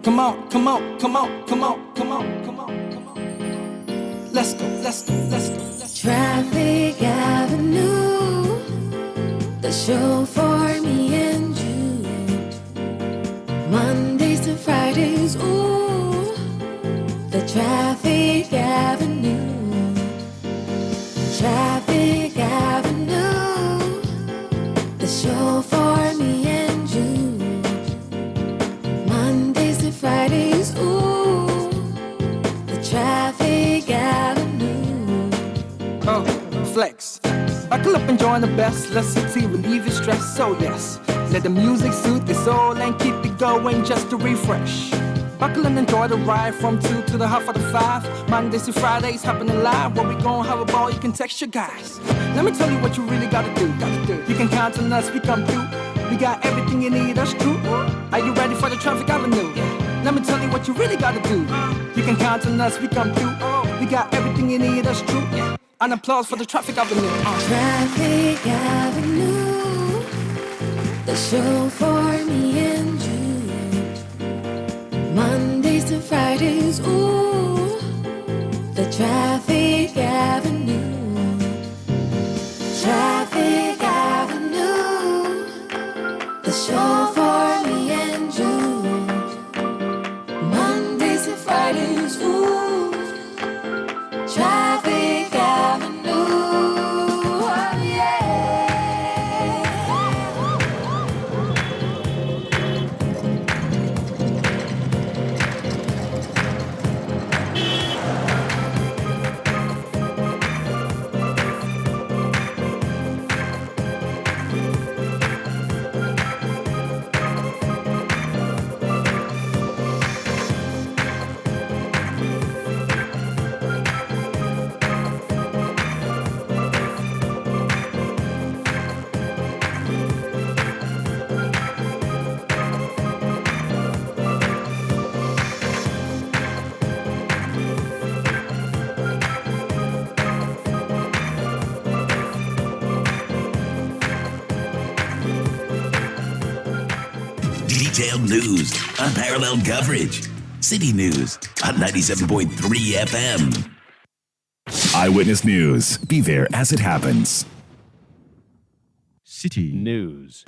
Come on, come on, come on, come on, come on, come on, come on. Let's go, let's go, let's go, let's go. Traffic Avenue, the show for me and you. Mondays to Fridays, ooh, the Traffic Avenue. Traffic Avenue, the show for me and you. Mondays to Fridays, ooh, the Traffic Avenue. Oh, flex. Buckle up and join the best. Let's see, relieve your stress. So yes, let the music soothe your soul and keep it going just to refresh. Buckle and enjoy the ride from 2 to the half of the 5. Mondays to Fridays happening live. Where we gon' have a ball, you can text your guys. Let me tell you what you really gotta do. You can count on us, we come through. We got everything you need, that's true. Are you ready for the Traffic Avenue? Let me tell you what you really gotta do. You can count on us, we come through. We got everything you need, that's true. An applause for the Traffic Avenue. Traffic Avenue, the show for me and you. Mondays to Fridays, ooh, the Traffic Avenue. Traffic Avenue, the show for me and you. Mondays to Fridays, ooh, Traffic Avenue, oh yeah. Detailed news, unparalleled coverage. City News on 97.3 FM. Eyewitness News. Be there as it happens. City News.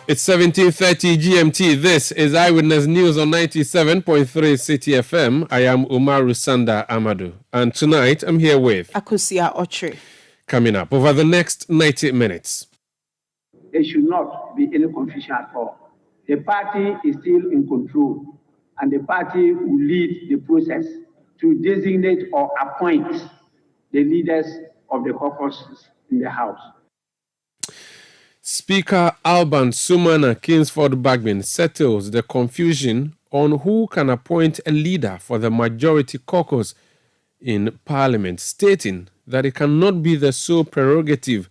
It's 17:30 GMT. This is Eyewitness News on 97.3 Citi FM. I am Umaru Sanda Amadu. And tonight I'm here with Akusia Ochre. Coming up over the next 90 minutes. There should not be any confusion at all. The party is still in control, and the party will lead the process to designate or appoint the leaders of the caucuses in the House. Speaker Alban Sumana Kingsford Bagman settles the confusion on who can appoint a leader for the majority caucus in Parliament, stating that it cannot be the sole prerogative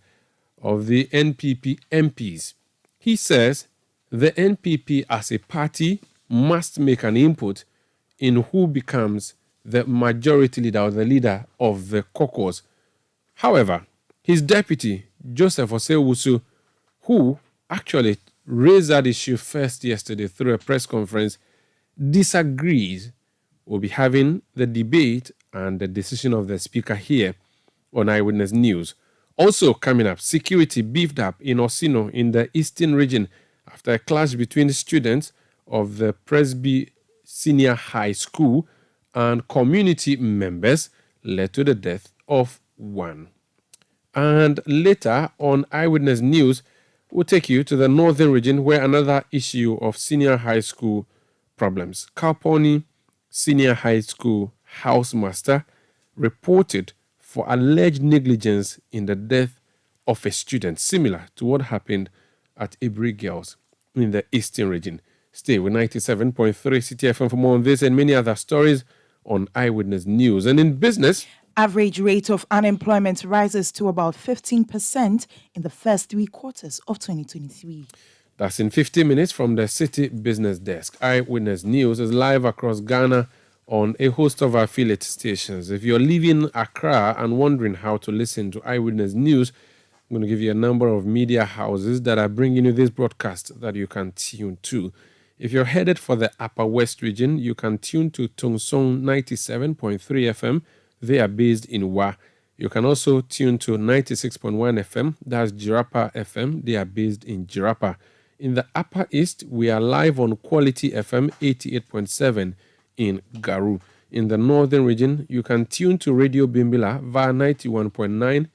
of the NPP MPs. He says the NPP as a party must make an input in who becomes the majority leader or the leader of the caucus. However, his deputy, Joseph Osewusu, who actually raised that issue first yesterday through a press conference, disagrees. We'll be having the debate and the decision of the speaker here on Eyewitness News. Also coming up, security beefed up in Osino in the eastern region after a clash between students of the Presby Senior High School and community members led to the death of one. And later on Eyewitness News, we'll take you to the northern region where another issue of senior high school problems. Kalponi Senior High School housemaster reported for alleged negligence in the death of a student, similar to what happened at Ibri Girls in the eastern region. Stay with 97.3 Citi FM for more on this and many other stories on Eyewitness News. And in business, Average rate of unemployment rises to about 15% in the first 3 quarters of 2023. That's in 50 minutes from the Citi Business Desk. Eyewitness News is live across Ghana on a host of affiliate stations. If you're leaving Accra and wondering how to listen to Eyewitness News, I'm going to give you a number of media houses that are bringing you this broadcast that you can tune to. If you're headed for the Upper West region, you can tune to Tungsong 97.3 FM. They are based in Wa. You can also tune to 96.1 FM. That's Jirapa FM. They are based in Jirapa. In the Upper East, we are live on Quality FM 88.7 in Garu. In the Northern region, you can tune to Radio Bimbila via 91.9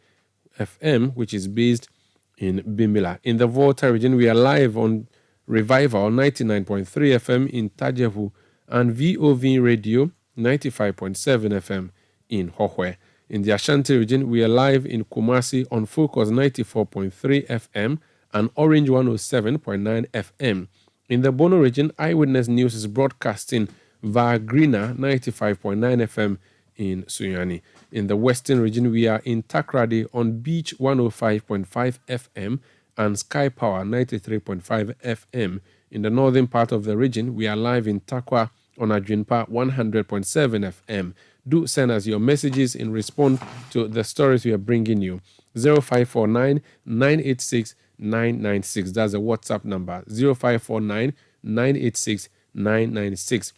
FM, which is based in Bimbila. In the Volta region, we are live on Revival 99.3 FM in Tajevu and VOV Radio 95.7 FM in Hohwe. In the Ashanti region, we are live in Kumasi on Focus 94.3 FM and Orange 107.9 FM. In the Bono region, Eyewitness News is broadcasting via Greener 95.9 FM in Sunyani. In the Western region, we are in Takrady on Beach 105.5 FM and Sky Power 93.5 FM. In the northern part of the region, we are live in Takwa on Adwinpa 100.7 FM. Do send us your messages in response to the stories we are bringing you. 0549 986 996. That's a WhatsApp number. 0549 986 996.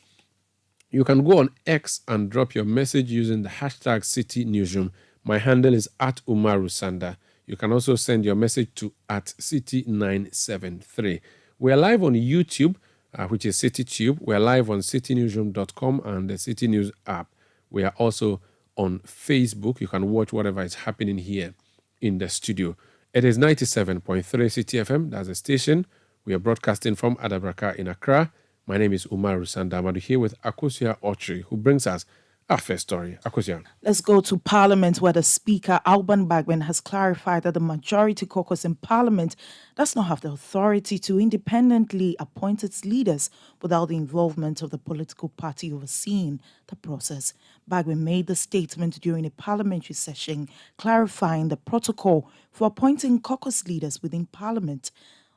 You can go on X and drop your message using the hashtag Citi Newsroom. My handle is @Umaru_Sanda. You can also send your message to @Citi973. We are live on YouTube, which is CityTube. We are live on citynewsroom.com and the Citi News app. We are also on Facebook. You can watch whatever is happening here in the studio. It is 97.3 Citi FM. That's the station. We are broadcasting from Adabraka in Accra. My name is Umaru Sanda. I'm here with Akosua Otri, who brings us our first story. Akosua. Let's go to Parliament, where the Speaker, Alban Bagman, has clarified that the Majority Caucus in Parliament does not have the authority to independently appoint its leaders without the involvement of the political party overseeing the process. Bagman made the statement during a parliamentary session clarifying the protocol for appointing caucus leaders within Parliament.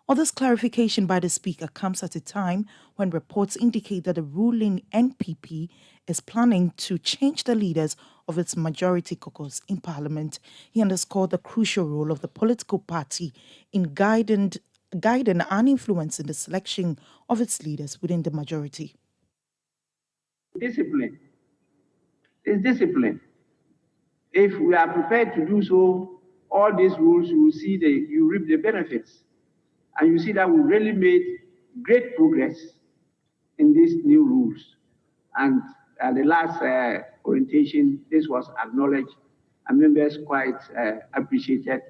All this clarification by the Speaker comes at a time when reports indicate that the ruling NPP is planning to change the leaders of its Majority Caucus in Parliament. He underscored the crucial role of the political party in guiding and influencing the selection of its leaders within the majority. Discipline is discipline. If we are prepared to do so, all these rules, you will see you reap the benefits. And you see that we really made great progress in these new rules. And at the last orientation, this was acknowledged, and members quite appreciated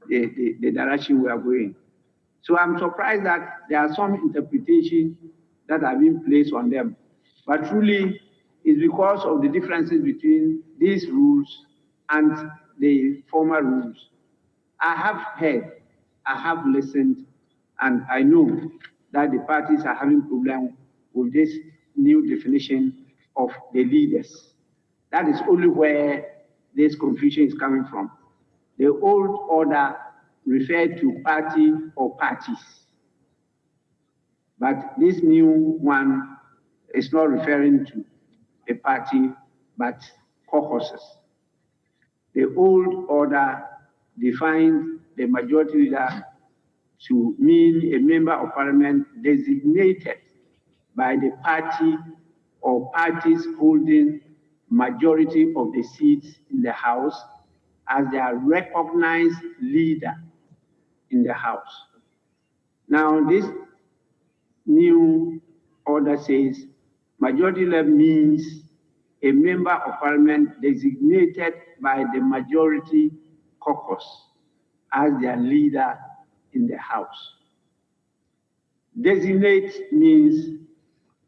the direction we are going. So I'm surprised that there are some interpretations that have been placed on them. But truly, it's because of the differences between these rules and the former rules. I have heard, I have listened, and I know that the parties are having problems with this new definition of the leaders. That is only where this confusion is coming from. The old order referred to party or parties. But this new one is not referring to a party, but caucuses. The old order defined the majority leader to mean a member of parliament designated by the party or parties holding majority of the seats in the House as their recognized leader in the House. Now, this new order says majority leader means a member of parliament designated by the majority caucus as their leader in the House. Designate means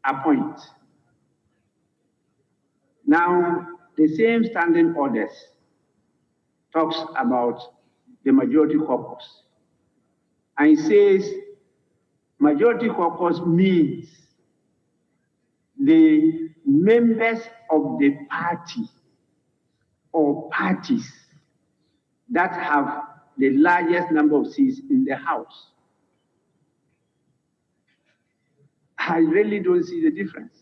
appoint. Now, the same standing orders talks about the majority caucus. And it says majority caucus means the members of the party or parties that have the largest number of seats in the House. I really don't see the difference.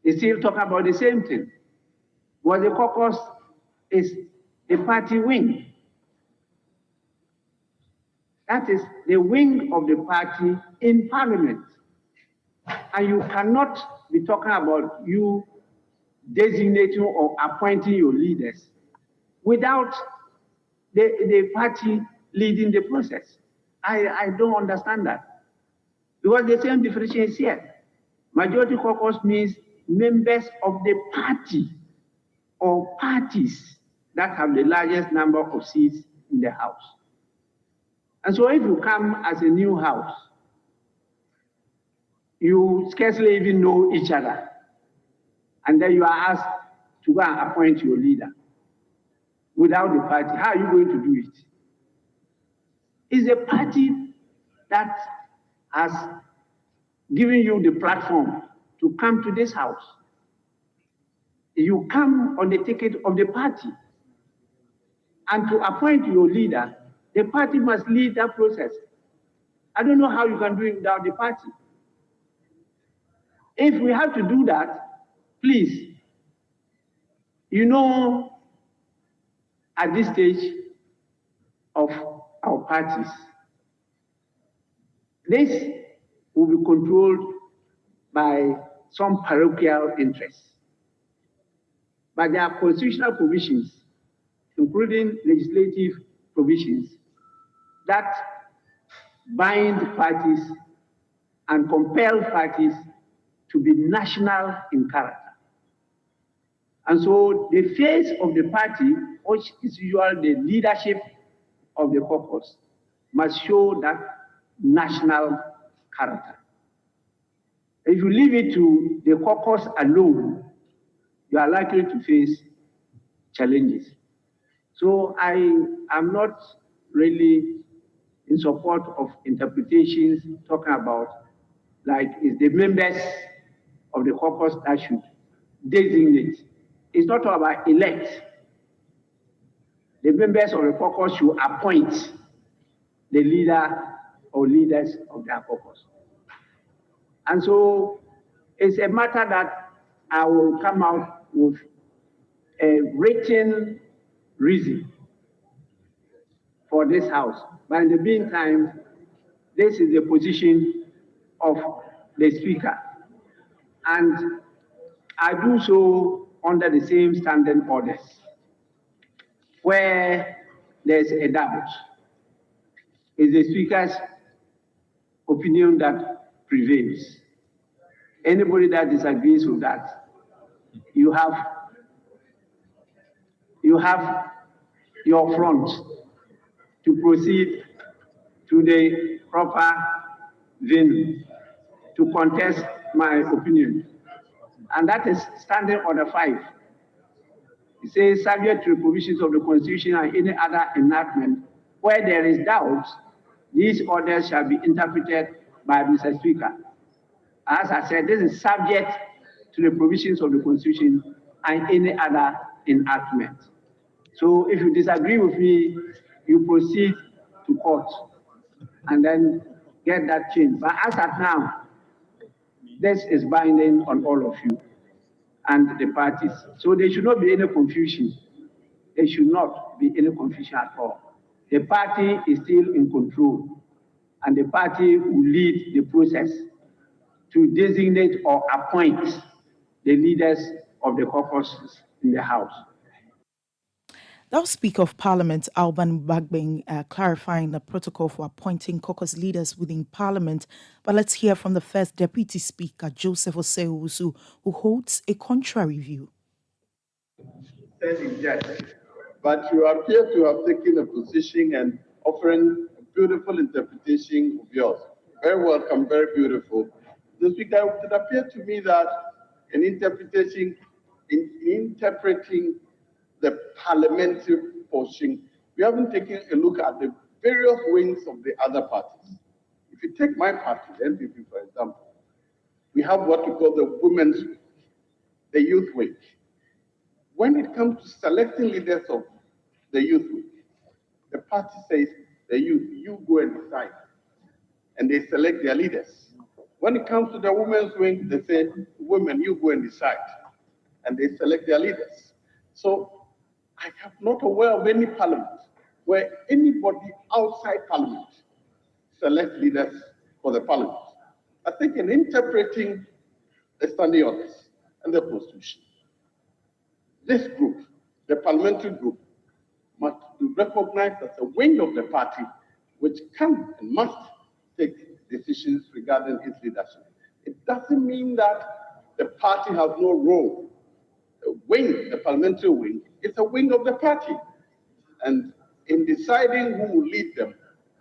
They still talk about the same thing. But the caucus is a party wing. That is the wing of the party in parliament. And you cannot be talking about you designating or appointing your leaders without the party leading the process. I don't understand that. Because the same definition is here. Majority caucus means members of the party or parties that have the largest number of seats in the House. And so if you come as a new House, you scarcely even know each other. And then you are asked to go and appoint your leader without the party. How are you going to do it? It's a party that has given you the platform to come to this House. You come on the ticket of the party. And to appoint your leader, the party must lead that process. I don't know how you can do it without the party. If we have to do that, please, you know, at this stage of our parties, this will be controlled by some parochial interests. But there are constitutional provisions, including legislative provisions, that bind parties and compel parties to be national in character. And so the face of the party, which is usually the leadership of the caucus, must show that national character. If you leave it to the caucus alone, you are likely to face challenges. So I am not really in support of interpretations talking about like it's the members of the caucus that should designate. It's not about elect. The members of the caucus should appoint the leader or leaders of their caucus. And so it's a matter that I will come out with a written reason for this House. But in the meantime, this is the position of the Speaker. And I do so under the same standing orders. Where there's a doubt, is the Speaker's opinion that prevails. Anybody that disagrees with that, you have your front to proceed to the proper venue to contest my opinion. And that is standing order 5. It says, subject to the provisions of the Constitution and any other enactment, where there is doubt, these orders shall be interpreted by Mr. Speaker. As I said, this is subject to the provisions of the Constitution and any other enactment. So if you disagree with me, you proceed to court and then get that changed. But as at now, this is binding on all of you and the parties. So there should not be any confusion. There should not be any confusion at all. The party is still in control, and the party will lead the process to designate or appoint the leaders of the caucus in the House. That was Speaker of Parliament Alban Bagbin clarifying the protocol for appointing caucus leaders within Parliament. But let's hear from the First Deputy Speaker, Joseph Osei-Owusu, who holds a contrary view. Yes, but you appear to have taken a position and offering a beautiful interpretation of yours. Very welcome, very beautiful. The Speaker, it would appear to me that in interpreting the parliamentary portion, we haven't taken a look at the various wings of the other parties. If you take my party, the NPP, for example, we have what we call the women's wing, the youth wing, when it comes to selecting leaders of the youth wing, the party says, the youth, you go and decide. And they select their leaders. When it comes to the women's wing, they say, women, you go and decide. And they select their leaders. So I am not aware of any parliament where anybody outside parliament selects leaders for the parliament. I think in interpreting the standing orders and the constitution, this group, the parliamentary group, must be recognized as a wing of the party which can and must take decisions regarding its leadership. It doesn't mean that the party has no role. The wing, the parliamentary wing, is a wing of the party. And in deciding who will lead them,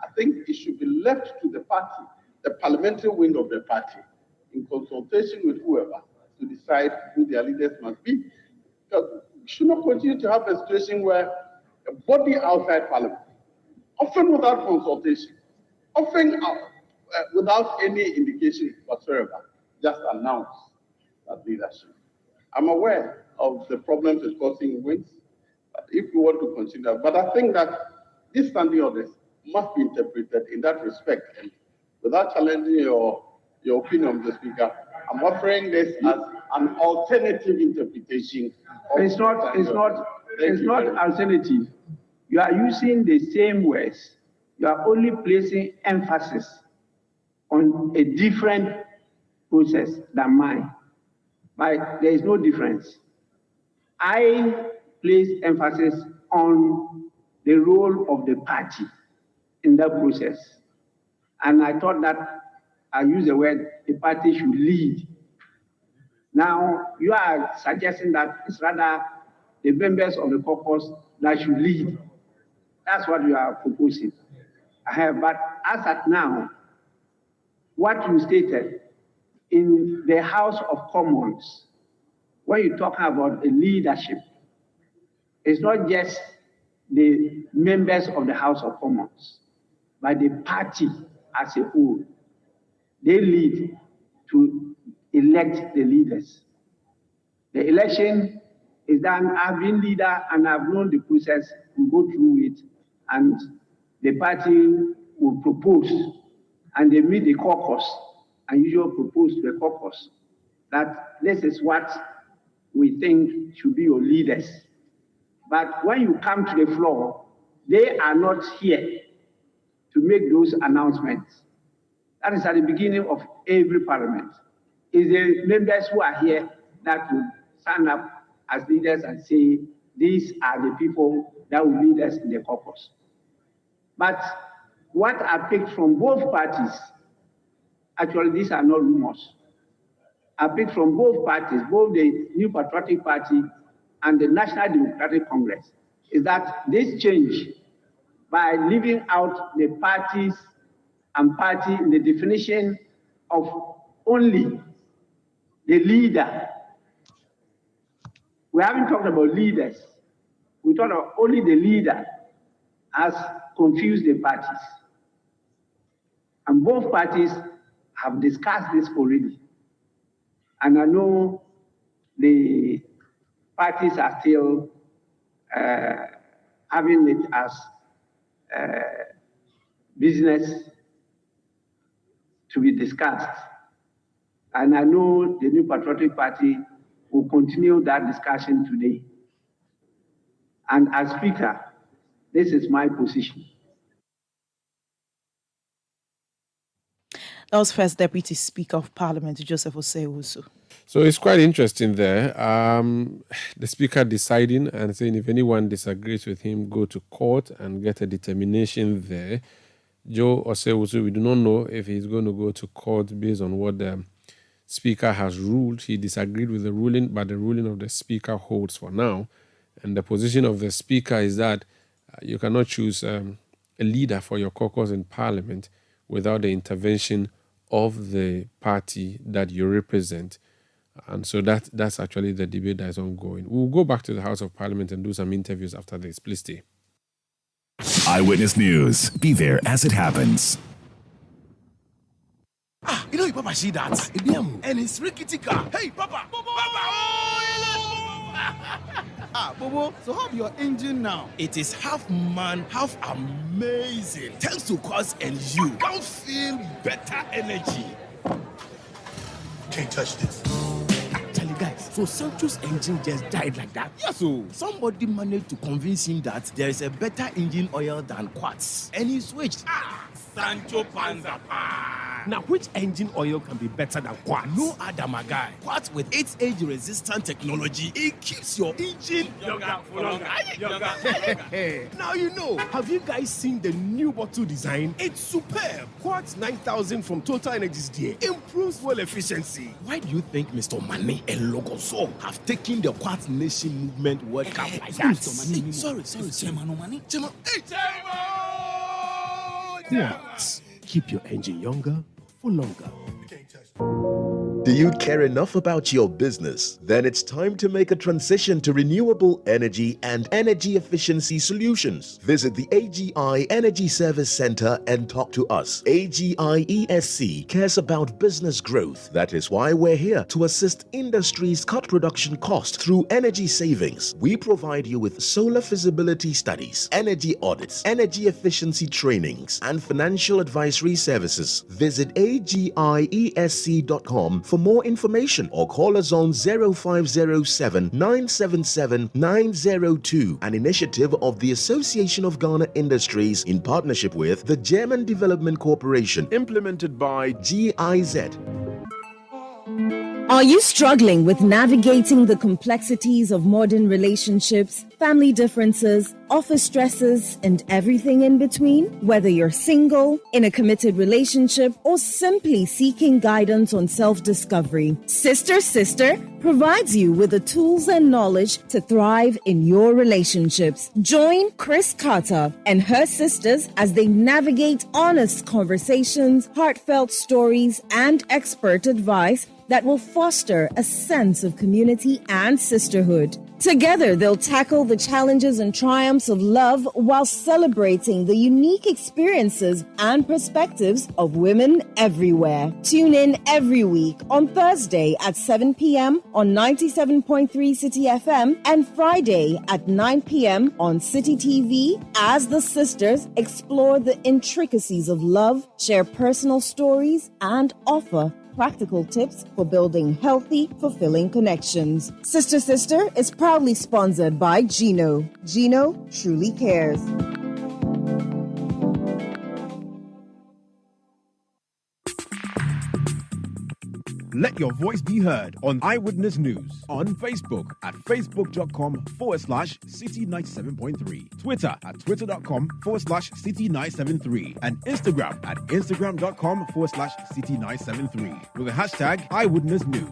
I think it should be left to the party, the parliamentary wing of the party, in consultation with whoever, to decide who their leaders must be. Because we should not continue to have a situation where a body outside parliament, often without consultation, often without any indication whatsoever, just announce that leadership. I'm aware of the problems it's causing wings, but if we want to continue, but I think that these standing orders must be interpreted in that respect. And without challenging your opinion, Mr. Speaker, I'm offering this as an alternative interpretation. It's not alternative. You are using the same words. You are only placing emphasis on a different process than mine. But there is no difference. I place emphasis on the role of the party in that process. And I thought that I use the word the party should lead. Now, you are suggesting that it's rather the members of the caucus that should lead. That's what you are proposing. But as at now, what you stated in the House of Commons, when you talk about the leadership, it's not just the members of the House of Commons, but the party as a whole. They lead to elect the leaders. The election is done. I've been leader and I've known the process. We go through it, and the party will propose, and they meet the caucus and usually propose to the caucus that this is what we think should be your leaders. But when you come to the floor, they are not here to make those announcements. That is at the beginning of every parliament. It's the members who are here that will stand up as leaders and say, these are the people that will lead us in the caucus. But what I picked from both parties, actually these are not rumors. I picked from both parties, both the New Patriotic Party and the National Democratic Congress, is that this change, by leaving out the parties and party in the definition of only the leader. We haven't talked about leaders. We talked about only the leader has confused the parties. And both parties have discussed this already. And I know the parties are still having it as business to be discussed. And I know the New Patriotic Party will continue that discussion today. And as Speaker, this is my position. That was First Deputy Speaker of Parliament, Joseph Osei-Owusu. So it's quite interesting there. The Speaker deciding and saying if anyone disagrees with him, go to court and get a determination there. Joe Osei-Owusu, we do not know if he's going to go to court based on what the Speaker has ruled. He disagreed with the ruling, but the ruling of the Speaker holds for now. And the position of the Speaker is that you cannot choose a leader for your caucus in Parliament without the intervention of the party that you represent. And so that's actually the debate that is ongoing. We'll go back to the House of Parliament and do some interviews after this. Please stay. Eyewitness News. Be there as it happens. You know, Papa, see that? And it's rickety car. Hey, Papa! Bobo, so how be your engine now? It is half man, half amazing. Thanks to Quartz and you can feel better energy. Can't touch this. Actually, guys, so Sancho's engine just died like that. Yes, so Somebody managed to convince him that there is a better engine oil than Quartz, and he switched. Sancho Panza. Now, which engine oil can be better than Quartz? No other, my guy. Quartz with its age-resistant technology, it keeps your engine Younger for longer. Now you know. Have you guys seen the new bottle design? It's superb. Quartz 9000 from Total Energies there improves fuel efficiency. Why do you think Mr. Mane and Logoso have taken the Quartz Nation movement World Cup like that? Sorry. Chairman. Quartz. Keep your engine younger for longer. Do you care enough about your business? Then it's time to make a transition to renewable energy and energy efficiency solutions. Visit the AGI Energy Service Center and talk to us. AGI ESC cares about business growth. That is why we're here to assist industries cut production costs through energy savings. We provide you with solar feasibility studies, energy audits, energy efficiency trainings, and financial advisory services. Visit agiesc.com for more information or call us on 0507 977 902, an initiative of the Association of Ghana Industries in partnership with the German Development Corporation, implemented by GIZ. Are you struggling with navigating the complexities of modern relationships, family differences, office stresses, and everything in between? Whether you're single, in a committed relationship, or simply seeking guidance on self-discovery, Sister provides you with the tools and knowledge to thrive in your relationships. Join Chris Carter and her sisters as they navigate honest conversations, heartfelt stories, and expert advice that will foster a sense of community and sisterhood. Together, they'll tackle the challenges and triumphs of love while celebrating the unique experiences and perspectives of women everywhere. Tune in every week on Thursday at 7 p.m. on 97.3 Citi FM and Friday at 9 p.m. on Citi TV as the sisters explore the intricacies of love, share personal stories, and offer practical tips for building healthy, fulfilling connections. Sister is proudly sponsored by Gino. Gino truly cares. Let your voice be heard on Eyewitness News on Facebook at facebook.com/Citi97.3, Twitter at twitter.com/Citi973, and Instagram at instagram.com/Citi973 with the hashtag Eyewitness News.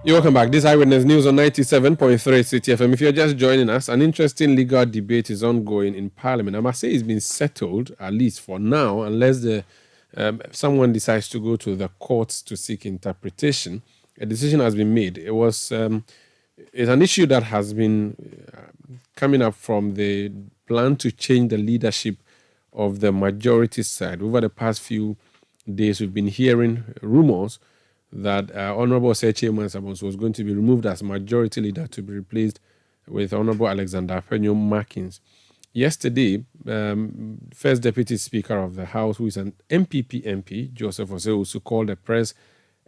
You're welcome back. This is Eyewitness News on 97.3 Citi FM. If you're just joining us, an interesting legal debate is ongoing in Parliament. I must say it's been settled, at least for now, unless someone decides to go to the courts to seek interpretation. A decision has been made. It's an issue that has been coming up from the plan to change the leadership of the majority side. Over the past few days, we've been hearing rumors that Honorable Seche Mansabons was going to be removed as majority leader to be replaced with Honorable Alexander Penyo Markins. Yesterday, First Deputy Speaker of the House, who is an MPP MP, Joseph Oseusu, called the press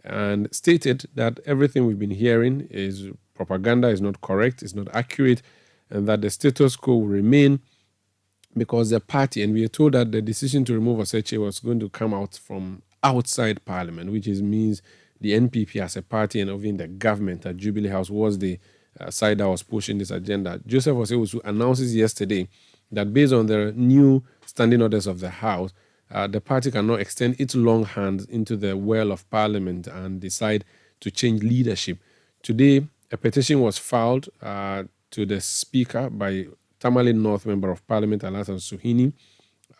and stated that everything we've been hearing is propaganda, is not correct, is not accurate, and that the status quo will remain because the party, and we are told that the decision to remove Oseche was going to come out from outside Parliament, which means the NPP as a party and even the government at Jubilee House was the side that was pushing this agenda. Joseph Oseusu announces yesterday that based on the new standing orders of the House, the party cannot extend its long hands into the well of Parliament and decide to change leadership. Today, a petition was filed to the Speaker by Tamale North Member of Parliament, Alasan Suhini,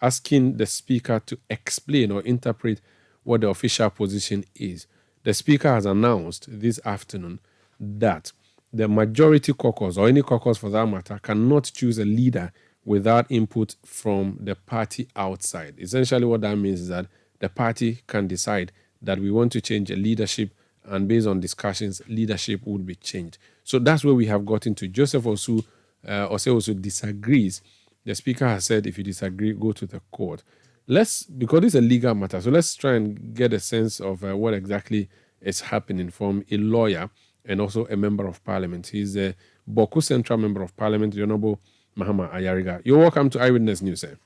asking the Speaker to explain or interpret what the official position is. The Speaker has announced this afternoon that the majority caucus, or any caucus for that matter, cannot choose a leader without input from the party outside. Essentially what that means is that the party can decide that we want to change a leadership and based on discussions, leadership would be changed. So that's where we have gotten to. Joseph Osu also disagrees. The speaker has said, if you disagree, go to the court. Because it's a legal matter, so let's try and get a sense of what exactly is happening from a lawyer and also a member of parliament. He's a Boku Central Member of Parliament, the Honorable Mahama Ayariga. You're welcome to Eyewitness News, sir.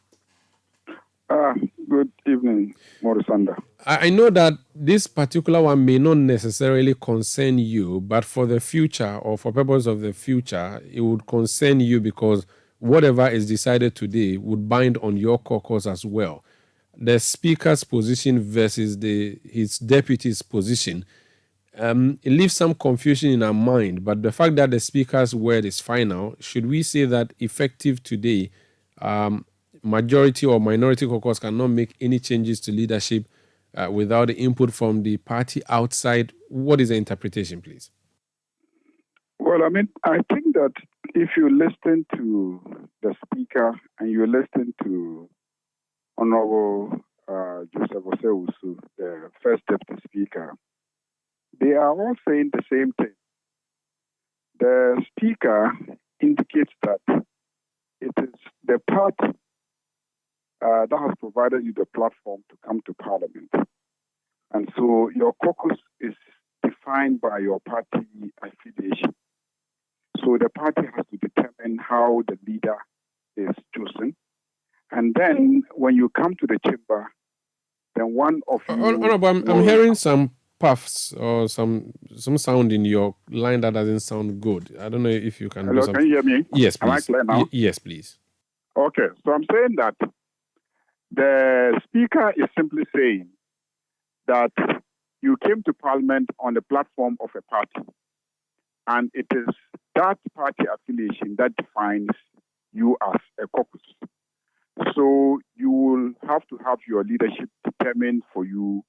Good evening, Morisanda. I know that this particular one may not necessarily concern you, but for the future or for purpose of the future, it would concern you because whatever is decided today would bind on your caucus as well. The speaker's position versus his deputy's position, it leaves some confusion in our mind, but the fact that the speaker's word is final, should we say that effective today, majority or minority caucus cannot make any changes to leadership without the input from the party outside? What is the interpretation, please? Well, I think that if you listen to the speaker and you listen to Honorable Joseph Oseusu, the first deputy speaker, they are all saying the same thing. The speaker indicates that it is the party that has provided you the platform to come to parliament. And so your caucus is defined by your party affiliation. So the party has to determine how the leader is chosen. And then when you come to the chamber, then one of you... Honorable, I'm hearing some puffs or some sound in your line that doesn't sound good. I don't know if you can... Hello, can you hear me? Yes, please. Am I clear now? Yes, please. Okay, so I'm saying that the speaker is simply saying that you came to parliament on the platform of a party, and it is that party affiliation that defines you as a caucus. So you will have to have your leadership determined for you,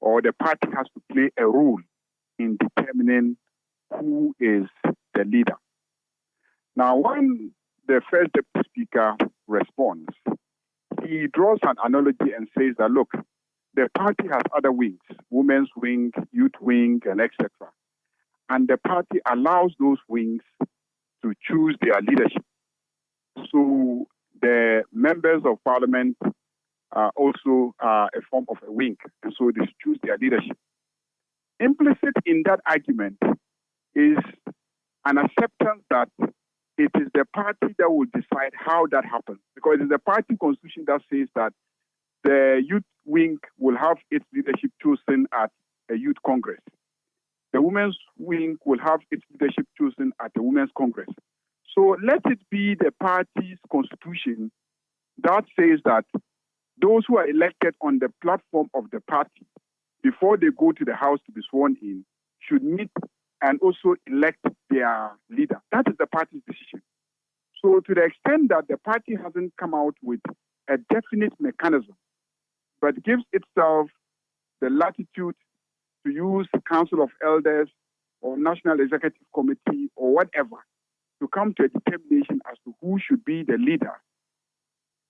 or the party has to play a role in determining who is the leader. Now, when the first deputy speaker responds, he draws an analogy and says that, look, the party has other wings, women's wing, youth wing, and etc. And the party allows those wings to choose their leadership. So the members of parliament are also a form of a wing, and so they choose their leadership. Implicit in that argument is an acceptance that it is the party that will decide how that happens, because it is the party constitution that says that the youth wing will have its leadership chosen at a youth congress. The women's wing will have its leadership chosen at a women's congress. So let it be the party's constitution that says that those who are elected on the platform of the party, before they go to the house to be sworn in, should meet and also elect their leader. That is the party's decision. So to the extent that the party hasn't come out with a definite mechanism, but gives itself the latitude to use the Council of Elders or National Executive Committee or whatever to come to a determination as to who should be the leader,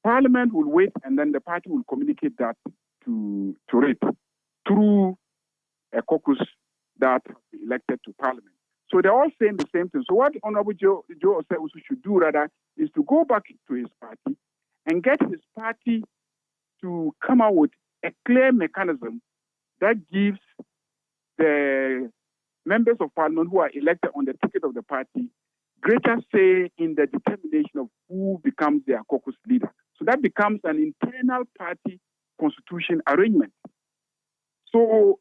Parliament will wait and then the party will communicate that to it through a caucus that has been elected to Parliament. So they're all saying the same thing. So what Honorable Joe Oseusu should do rather is to go back to his party and get his party to come out with a clear mechanism that gives the members of Parliament who are elected on the ticket of the party greater say in the determination of who becomes their caucus leader. So that becomes an internal party constitution arrangement. So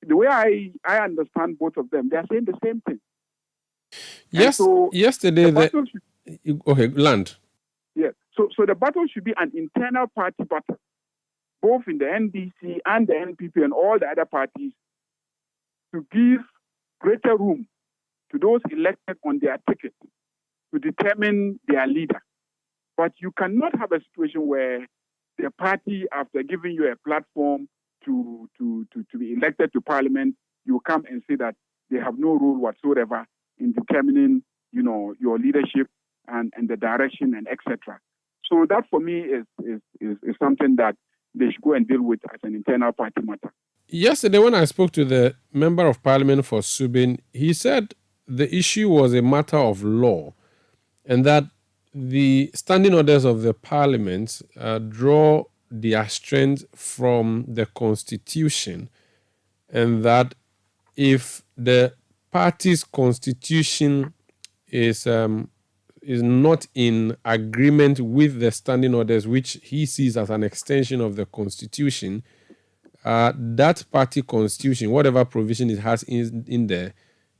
the way I understand both of them, they are saying the same thing. Yes, so yesterday... Okay, land. Yes, so the battle should be an internal party battle, both in the NDC and the NPP and all the other parties, to give greater room to those elected on their ticket to determine their leader. But you cannot have a situation where the party, after giving you a platform to be elected to Parliament, you come and say that they have no role whatsoever in determining, your leadership and the direction and etc. So that for me is something that they should go and deal with as an internal party matter. Yesterday, when I spoke to the Member of Parliament for Subin, he said the issue was a matter of law and that the standing orders of the Parliament draw their strength from the Constitution, and that if the party's constitution is not in agreement with the standing orders, which he sees as an extension of the Constitution, that party constitution, whatever provision it has in there,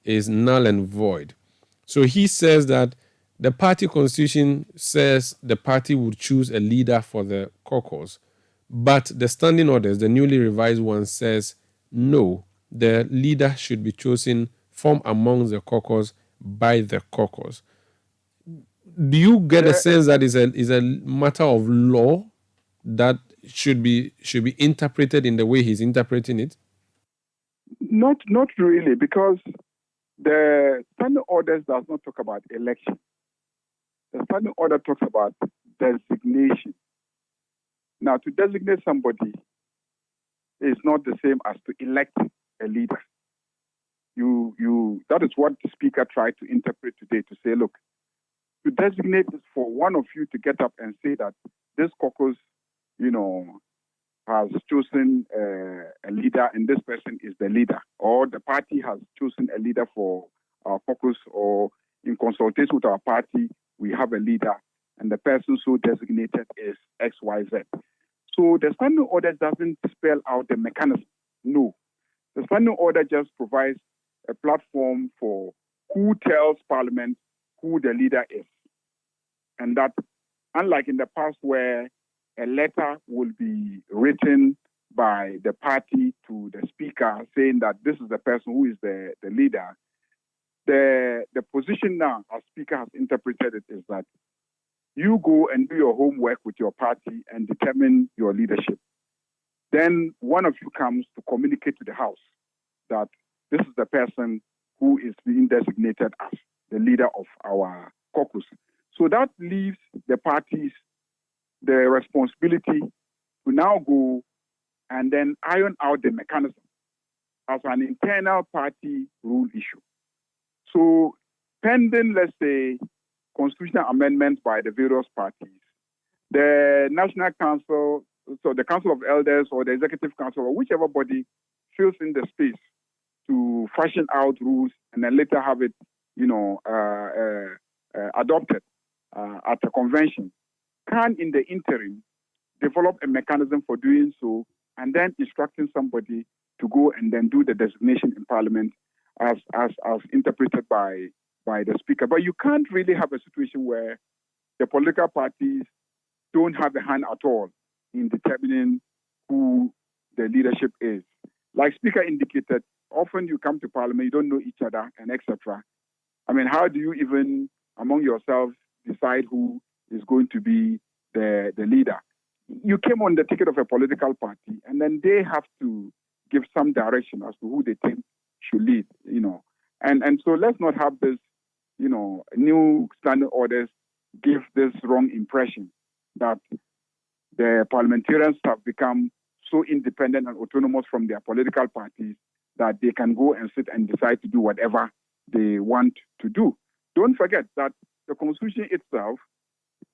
is null and void. So he says that the party constitution says the party would choose a leader for the caucus, but the standing orders, the newly revised one, says no, the leader should be chosen from among the caucus by the caucus. Do you get a sense that is a matter of law that should be interpreted in the way he's interpreting it? Not really, because the standing orders does not talk about election. The standing order talks about designation. Now, to designate somebody is not the same as to elect a leader. That is what the speaker tried to interpret today, to say, look, to designate is for one of you to get up and say that this caucus, has chosen a leader and this person is the leader, or the party has chosen a leader for our caucus, or in consultation with our party, we have a leader and the person so designated is XYZ. So the standing order doesn't spell out the mechanism. No. The standing order just provides a platform for who tells Parliament who the leader is. And that, unlike in the past where a letter will be written by the party to the speaker saying that this is the person who is the leader, the position now, as speaker has interpreted it, is that you go and do your homework with your party and determine your leadership. Then one of you comes to communicate to the House that this is the person who is being designated as the leader of our caucus. So that leaves the parties the responsibility to now go and then iron out the mechanism as an internal party rule issue. So pending, let's say, constitutional amendments by the various parties, the National Council, so the Council of Elders or the Executive Council or whichever body fills in the space to fashion out rules and then later have it, adopted at a convention, can in the interim develop a mechanism for doing so and then instructing somebody to go and then do the designation in Parliament as interpreted by the Speaker. But you can't really have a situation where the political parties don't have a hand at all in determining who the leadership is. Like Speaker indicated, often you come to Parliament, you don't know each other, and etc. I mean, how do you even, among yourselves, decide who is going to be the leader? You came on the ticket of a political party, and then they have to give some direction as to who they think should lead, And so let's not have this, new standing orders give this wrong impression that the parliamentarians have become so independent and autonomous from their political parties that they can go and sit and decide to do whatever they want to do. Don't forget that the Constitution itself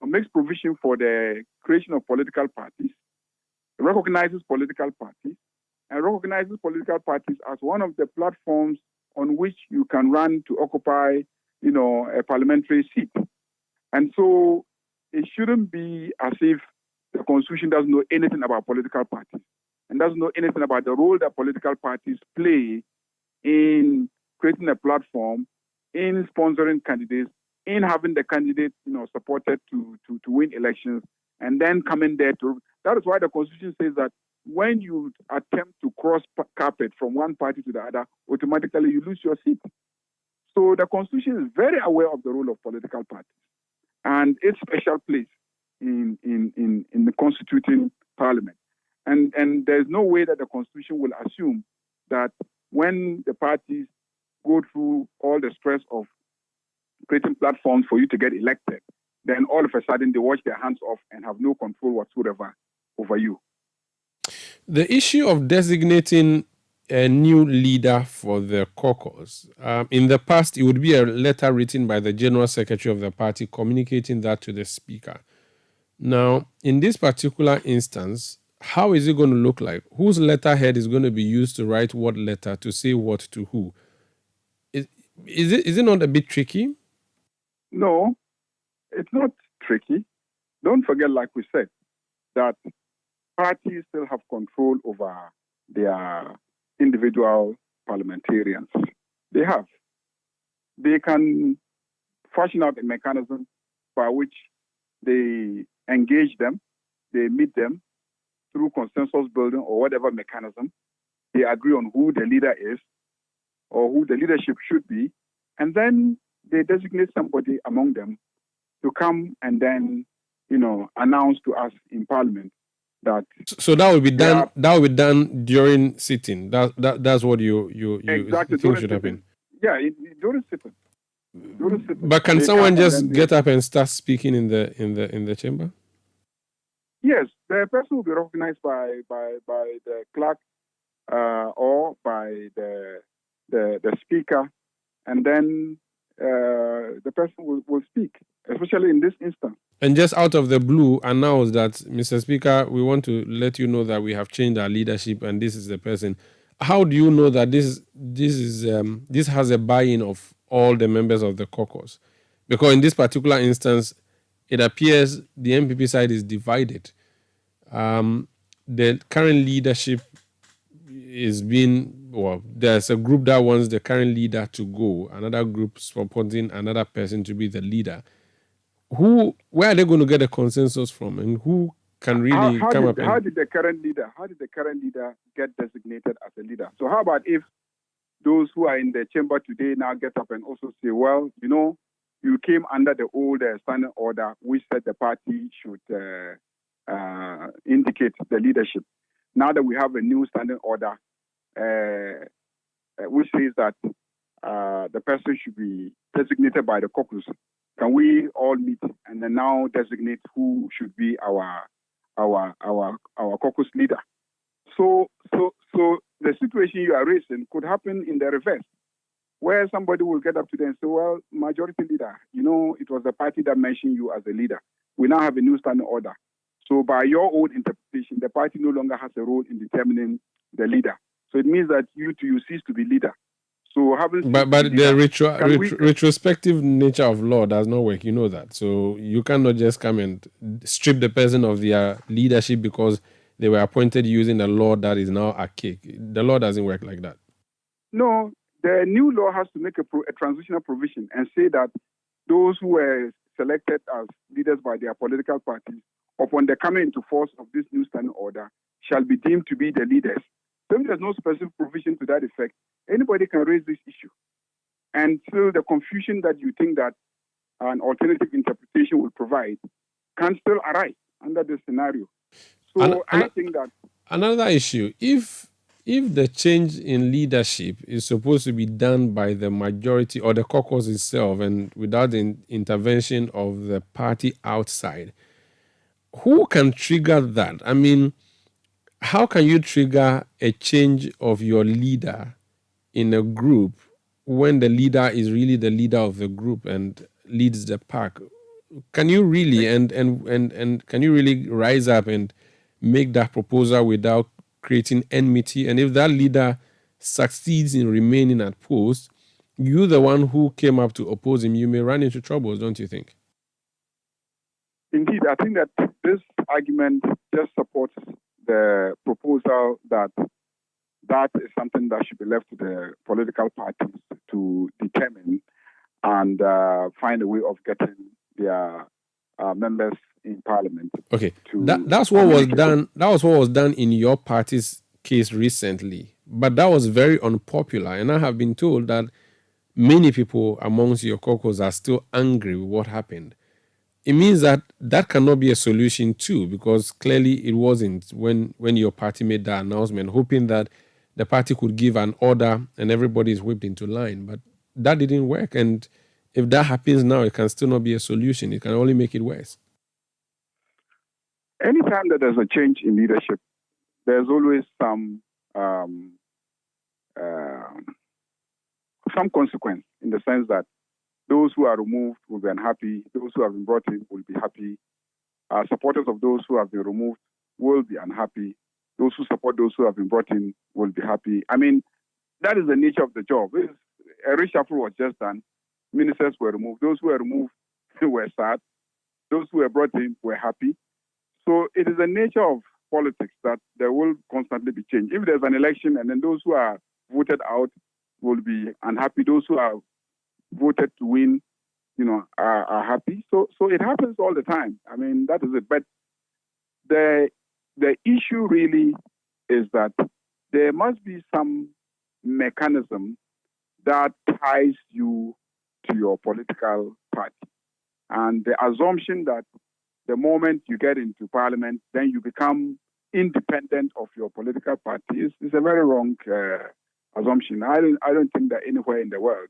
makes provision for the creation of political parties, recognizes political parties, and recognizes political parties as one of the platforms on which you can run to occupy, a parliamentary seat. And so it shouldn't be as if the Constitution doesn't know anything about political parties and doesn't know anything about the role that political parties play in creating a platform, in sponsoring candidates, in having the candidates, supported to win elections, and then coming there to. That is why the Constitution says that when you attempt to cross carpet from one party to the other, automatically you lose your seat. So the Constitution is very aware of the role of political parties and its special place in the constituting Parliament. And there's no way that the Constitution will assume that when the parties go through all the stress of creating platforms for you to get elected, then all of a sudden they wash their hands off and have no control whatsoever over you. The issue of designating a new leader for the caucus. In the past, it would be a letter written by the General Secretary of the party communicating that to the Speaker. Now, in this particular instance, how is it going to look like? Whose letterhead is going to be used to write what letter, to say what to who? Is it not a bit tricky? No, it's not tricky. Don't forget, like we said, that parties still have control over their individual parliamentarians. They have. They can fashion out a mechanism by which they engage them, they meet them through consensus building or whatever mechanism. They agree on who the leader is or who the leadership should be, and then they designate somebody among them to come and then, announce to us in Parliament that. So that will be done. That will be done during sitting. That's what you exactly think should happen. Yeah, during sitting. But can someone just get up and start speaking in the chamber? Yes, the person will be recognized by the clerk or by the speaker, and then the person will speak, especially in this instance. And just out of the blue, announce that, Mr. Speaker, we want to let you know that we have changed our leadership, and this is the person. How do you know that this has a buy-in of all the members of the caucus? Because in this particular instance, it appears the MPP side is divided. The current leadership is there's a group that wants the current leader to go, another group supporting another person to be the leader. Where are they going to get a consensus from, and who can really come up? How did the current leader get designated as a leader? So how about if those who are in the chamber today now get up and also say, well, you came under the old standing order, which said the party should indicate the leadership. Now that we have a new standing order, which says that the person should be designated by the caucus, can we all meet and then now designate who should be our caucus leader? So the situation you are raising could happen in the reverse, where somebody will get up to them and say, well, majority leader, it was the party that mentioned you as a leader. We now have a new standing order. So by your own interpretation, the party no longer has a role in determining the leader. So it means that you cease to be leader. So but the retrospective nature of law does not work. You know that. So you cannot just come and strip the person of their leadership because they were appointed using a law that is now archaic. The law doesn't work like that. No, the new law has to make a transitional provision and say that those who were selected as leaders by their political parties, upon the coming into force of this new standing order, shall be deemed to be the leaders. So if there's no specific provision to that effect, anybody can raise this issue. And so the confusion that you think that an alternative interpretation will provide can still arise under this scenario. So I think that another issue, if the change in leadership is supposed to be done by the majority or the caucus itself and without the intervention of the party outside, who can trigger that? I mean, how can you trigger a change of your leader in a group when the leader is really the leader of the group and leads the pack? Can you really and can you really rise up and make that proposal without creating enmity? And if that leader succeeds in remaining at post, you, the one who came up to oppose him, you may run into troubles, don't you think? Indeed, I think that this argument just supports the proposal that is something that should be left to the political parties to determine and find a way of getting their members in Parliament. Okay, that's what was done. That was what was done in your party's case recently, but that was very unpopular. And I have been told that many people amongst your caucus are still angry with what happened. It means that cannot be a solution too, because clearly it wasn't when your party made that announcement, hoping that the party could give an order and everybody is whipped into line. But that didn't work. And if that happens now, it can still not be a solution. It can only make it worse. Anytime that there's a change in leadership, there's always some some consequence, in the sense that those who are removed will be unhappy, those who have been brought in will be happy, supporters of those who have been removed will be unhappy, those who support those who have been brought in will be happy. I mean, that is the nature of the job. A reshuffle was just done. Ministers were removed. Those who were removed were sad. Those who were brought in were happy. So it is the nature of politics that there will constantly be change. If there's an election and then those who are voted out will be unhappy, those who are voted to win, are happy. So it happens all the time. I mean, that is it. But the issue really is that there must be some mechanism that ties you to your political party. And the assumption that the moment you get into parliament, then you become independent of your political party is a very wrong assumption. I don't think that anywhere in the world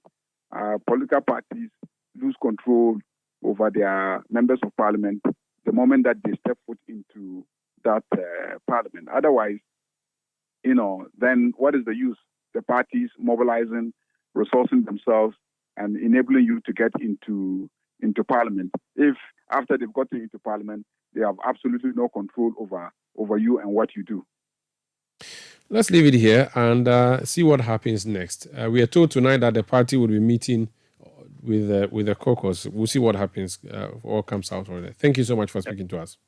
political parties lose control over their members of parliament the moment that they step foot into that parliament. Otherwise, then what is the use? The parties mobilizing, resourcing themselves, and enabling you to get into parliament. If after they've gotten into parliament, they have absolutely no control over you and what you do. Let's leave it here and see what happens next. We are told tonight that the party will be meeting with the caucus. We'll see what happens, what comes out of it. Thank you so much for speaking to us.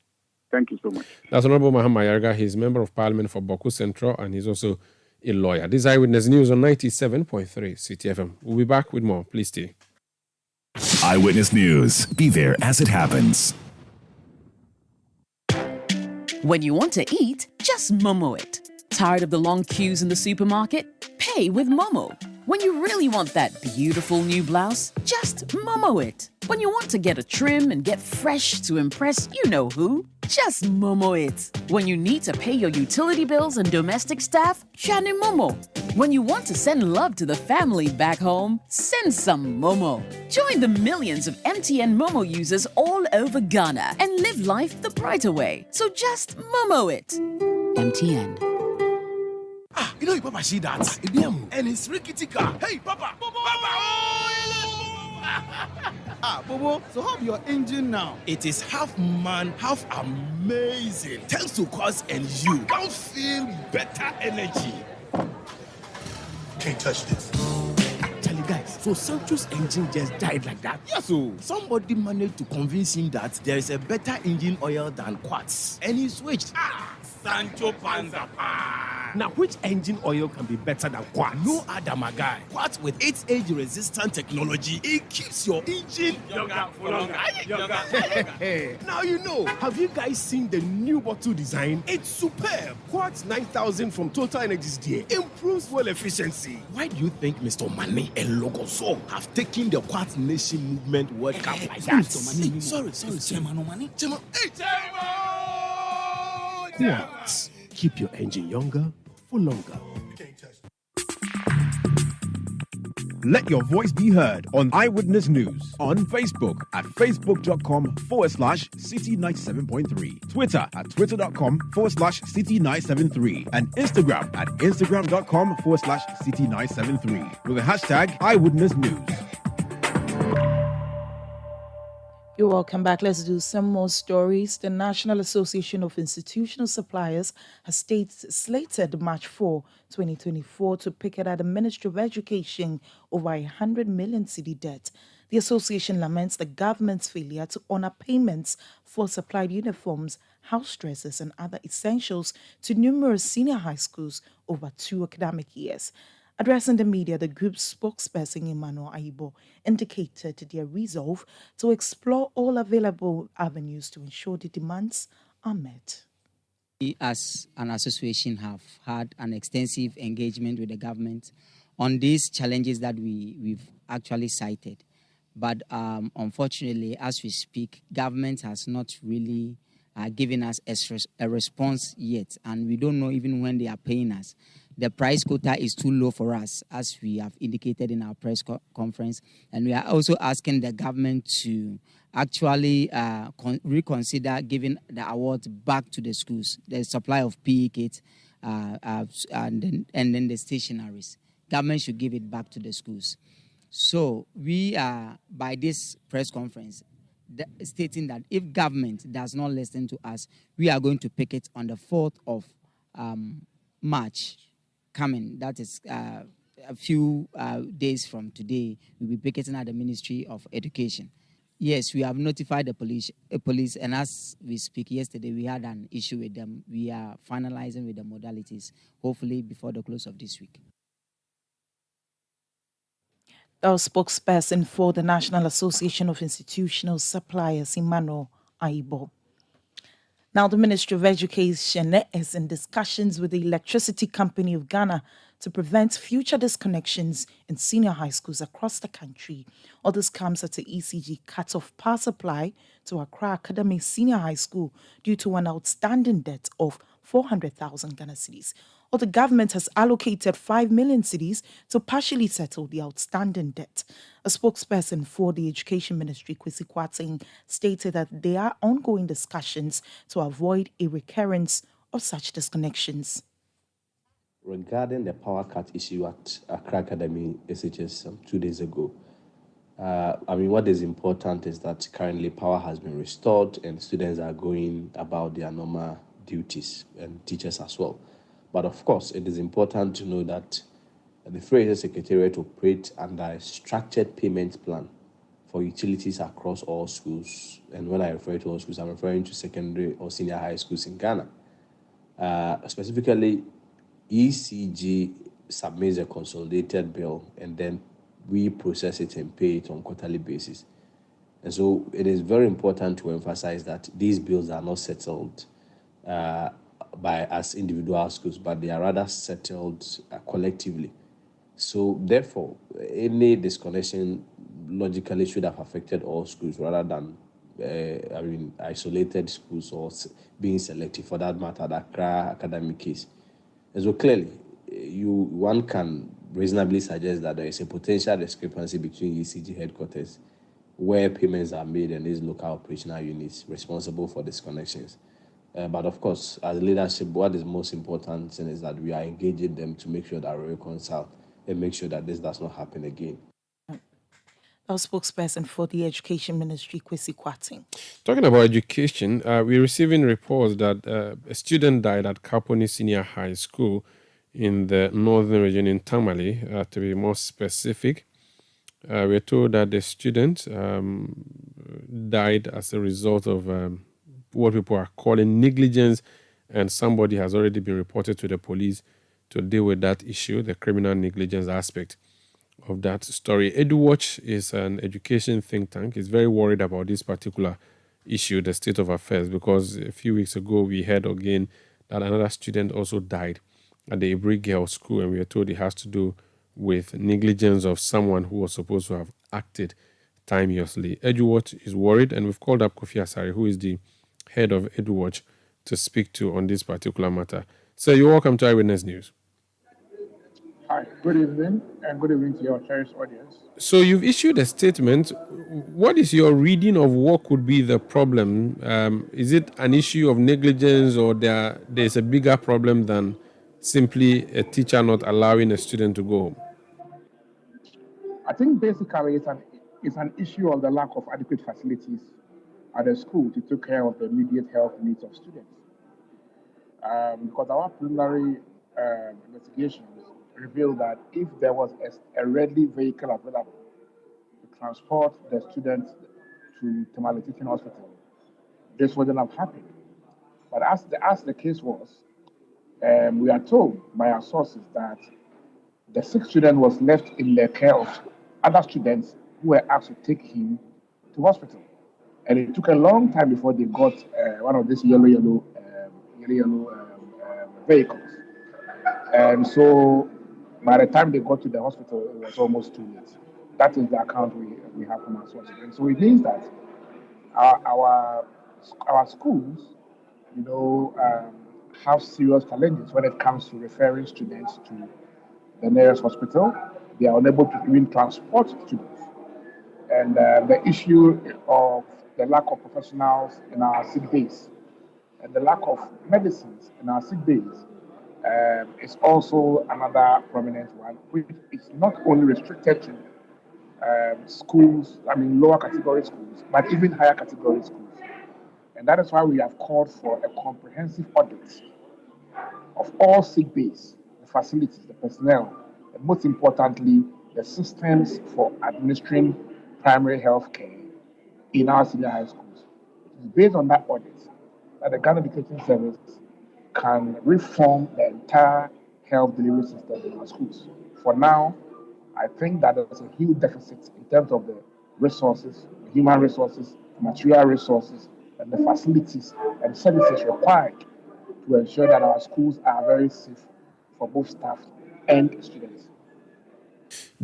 Thank you so much. That's Honorable Muhammad Yarga. He's Member of Parliament for Boku Central, and he's also a lawyer. This is Eyewitness News on 97.3 Citi FM. We'll be back with more. Please stay. Eyewitness News. Be there as it happens. When you want to eat, just Momo it. Tired of the long queues in the supermarket? Pay with Momo. When you really want that beautiful new blouse, just Momo it. When you want to get a trim and get fresh to impress you know who, just Momo it. When you need to pay your utility bills and domestic staff, Shani Momo. When you want to send love to the family back home, send some Momo. Join the millions of MTN Momo users all over Ghana and live life the brighter way. So just Momo it. MTN. You know your papa see that? And it's rickety car. Hey, Papa! Bobo, so how your engine now? It is half man, half amazing. Thanks to Cause and you can feel better energy. Can't touch this. Actually, guys, so Sancho's engine just died like that? Yes, so somebody managed to convince him that there is a better engine oil than Quartz. And he switched. Sancho Panza. Now, which engine oil can be better than Quartz? No other, my guy. Quartz with its age-resistant technology, it keeps your engine younger for longer. Now you know. Have you guys seen the new bottle design? It's superb. Quartz 9000 from Total Energies DA improves fuel efficiency. Why do you think Mr. Mane and Logoso have taken the Quartz Nation movement World Cup like that? Mr. Mane, sorry. Chairman Mane. Chairman. Hey, Chairman! Quartz. Keep your engine younger for longer. Let your voice be heard on Eyewitness News on Facebook at facebook.com/Citi97.3, Twitter at twitter.com/Citi973, and Instagram at instagram.com/Citi973 with the hashtag Eyewitness News. You're welcome back. Let's do some more stories. The National Association of Institutional Suppliers has slated March 4, 2024 to picket at the Ministry of Education over 100 million cedi debt. The association laments the government's failure to honor payments for supplied uniforms, house dresses, and other essentials to numerous senior high schools over 2 academic years. Addressing the media, the group's spokesperson, Emmanuel Aibo, indicated their resolve to explore all available avenues to ensure the demands are met. We, as an association, have had an extensive engagement with the government on these challenges that we've actually cited. But unfortunately, as we speak, government has not really given us a response yet, and we don't know even when they are paying us. The price quota is too low for us, as we have indicated in our press conference. And we are also asking the government to actually reconsider giving the awards back to the schools, the supply of PE kits, and then the stationaries. government should give it back to the schools. So we are, by this press conference, stating that if government does not listen to us, we are going to picket on the 4th of March coming. That is a few days from today. We'll be picketing at the Ministry of Education. Yes, we have notified the police, and as we speak, yesterday we had an issue with them. We are finalizing with the modalities, hopefully before the close of this week. The spokesperson for the National Association of Institutional Suppliers, Emmanuel Aibo. Now, the Ministry of Education is in discussions with the Electricity Company of Ghana to prevent future disconnections in senior high schools across the country. All this comes as the ECG cut off power supply to Accra Academy Senior High School due to an outstanding debt of 400,000 Ghana cedis. Or the government has allocated 5 million cedis to partially settle the outstanding debt. A spokesperson for the Education Ministry, Kwesi Kwarteng, stated that there are ongoing discussions to avoid a recurrence of such disconnections. Regarding the power cut issue at Accra Academy SHS 2 days ago, what is important is that currently power has been restored and students are going about their normal duties, and teachers as well. But of course, it is important to know that the Federal Secretariat operates under a structured payment plan for utilities across all schools. And when I refer to all schools, I'm referring to secondary or senior high schools in Ghana. Specifically, ECG submits a consolidated bill, and then we process it and pay it on quarterly basis. And so it is very important to emphasize that these bills are not settled by us individual schools, but they are rather settled collectively. So therefore, any disconnection logically should have affected all schools rather than isolated schools or being selective for that matter, the Accra academic case. And so clearly, one can reasonably suggest that there is a potential discrepancy between ECG headquarters where payments are made and these local operational units responsible for disconnections. But of course, as leadership, what is most important is that we are engaging them to make sure that we reconcile and make sure that this does not happen again. Our spokesperson for the Education Ministry, Kwesi Kwarteng. Talking about education, we're receiving reports that a student died at Kaponi Senior High School in the northern region in Tamale. To be more specific, we're told that the student died as a result of what people are calling negligence, and somebody has already been reported to the police to deal with that issue, the criminal negligence aspect of that story. EduWatch is an education think tank. It's very worried about this particular issue, the state of affairs, because a few weeks ago we heard again that another student also died at the Ibri Girls School, and we are told it has to do with negligence of someone who was supposed to have acted timeously. EduWatch is worried, and we've called up Kofi Asare, who is the head of EduWatch, to speak to on this particular matter. Sir, you're welcome to Eyewitness News. Hi, good evening, and good evening to your cherished audience. So you've issued a statement. What is your reading of what could be the problem? Is it an issue of negligence, or there's a bigger problem than simply a teacher not allowing a student to go home? I think basically it's an issue of the lack of adequate facilities at the school to take care of the immediate health needs of students. Because our preliminary investigations revealed that if there was a ready vehicle available to transport the students to Tamale Teaching Hospital, this wouldn't have happened. But as the case was, we are told by our sources that the sick student was left in the care of other students who were asked to take him to hospital. And it took a long time before they got one of these yellow vehicles. And so by the time they got to the hospital, it was almost too late. That is the account we have from our sources. And so it means that our schools, have serious challenges when it comes to referring students to the nearest hospital. They are unable to even transport students. And the issue of the lack of professionals in our sick days and the lack of medicines in our sick days is also another prominent one, which is not only restricted to schools, lower category schools, but even higher category schools. And that is why we have called for a comprehensive audit of all sick bays, the facilities, the personnel, and most importantly, the systems for administering primary health care in our senior high schools. It is based on that audit that the Ghana Education Service can reform the entire health delivery system in our schools. For now, I think that there's a huge deficit in terms of the resources, the human resources, material resources, and the facilities and services required to ensure that our schools are very safe for both staff and students.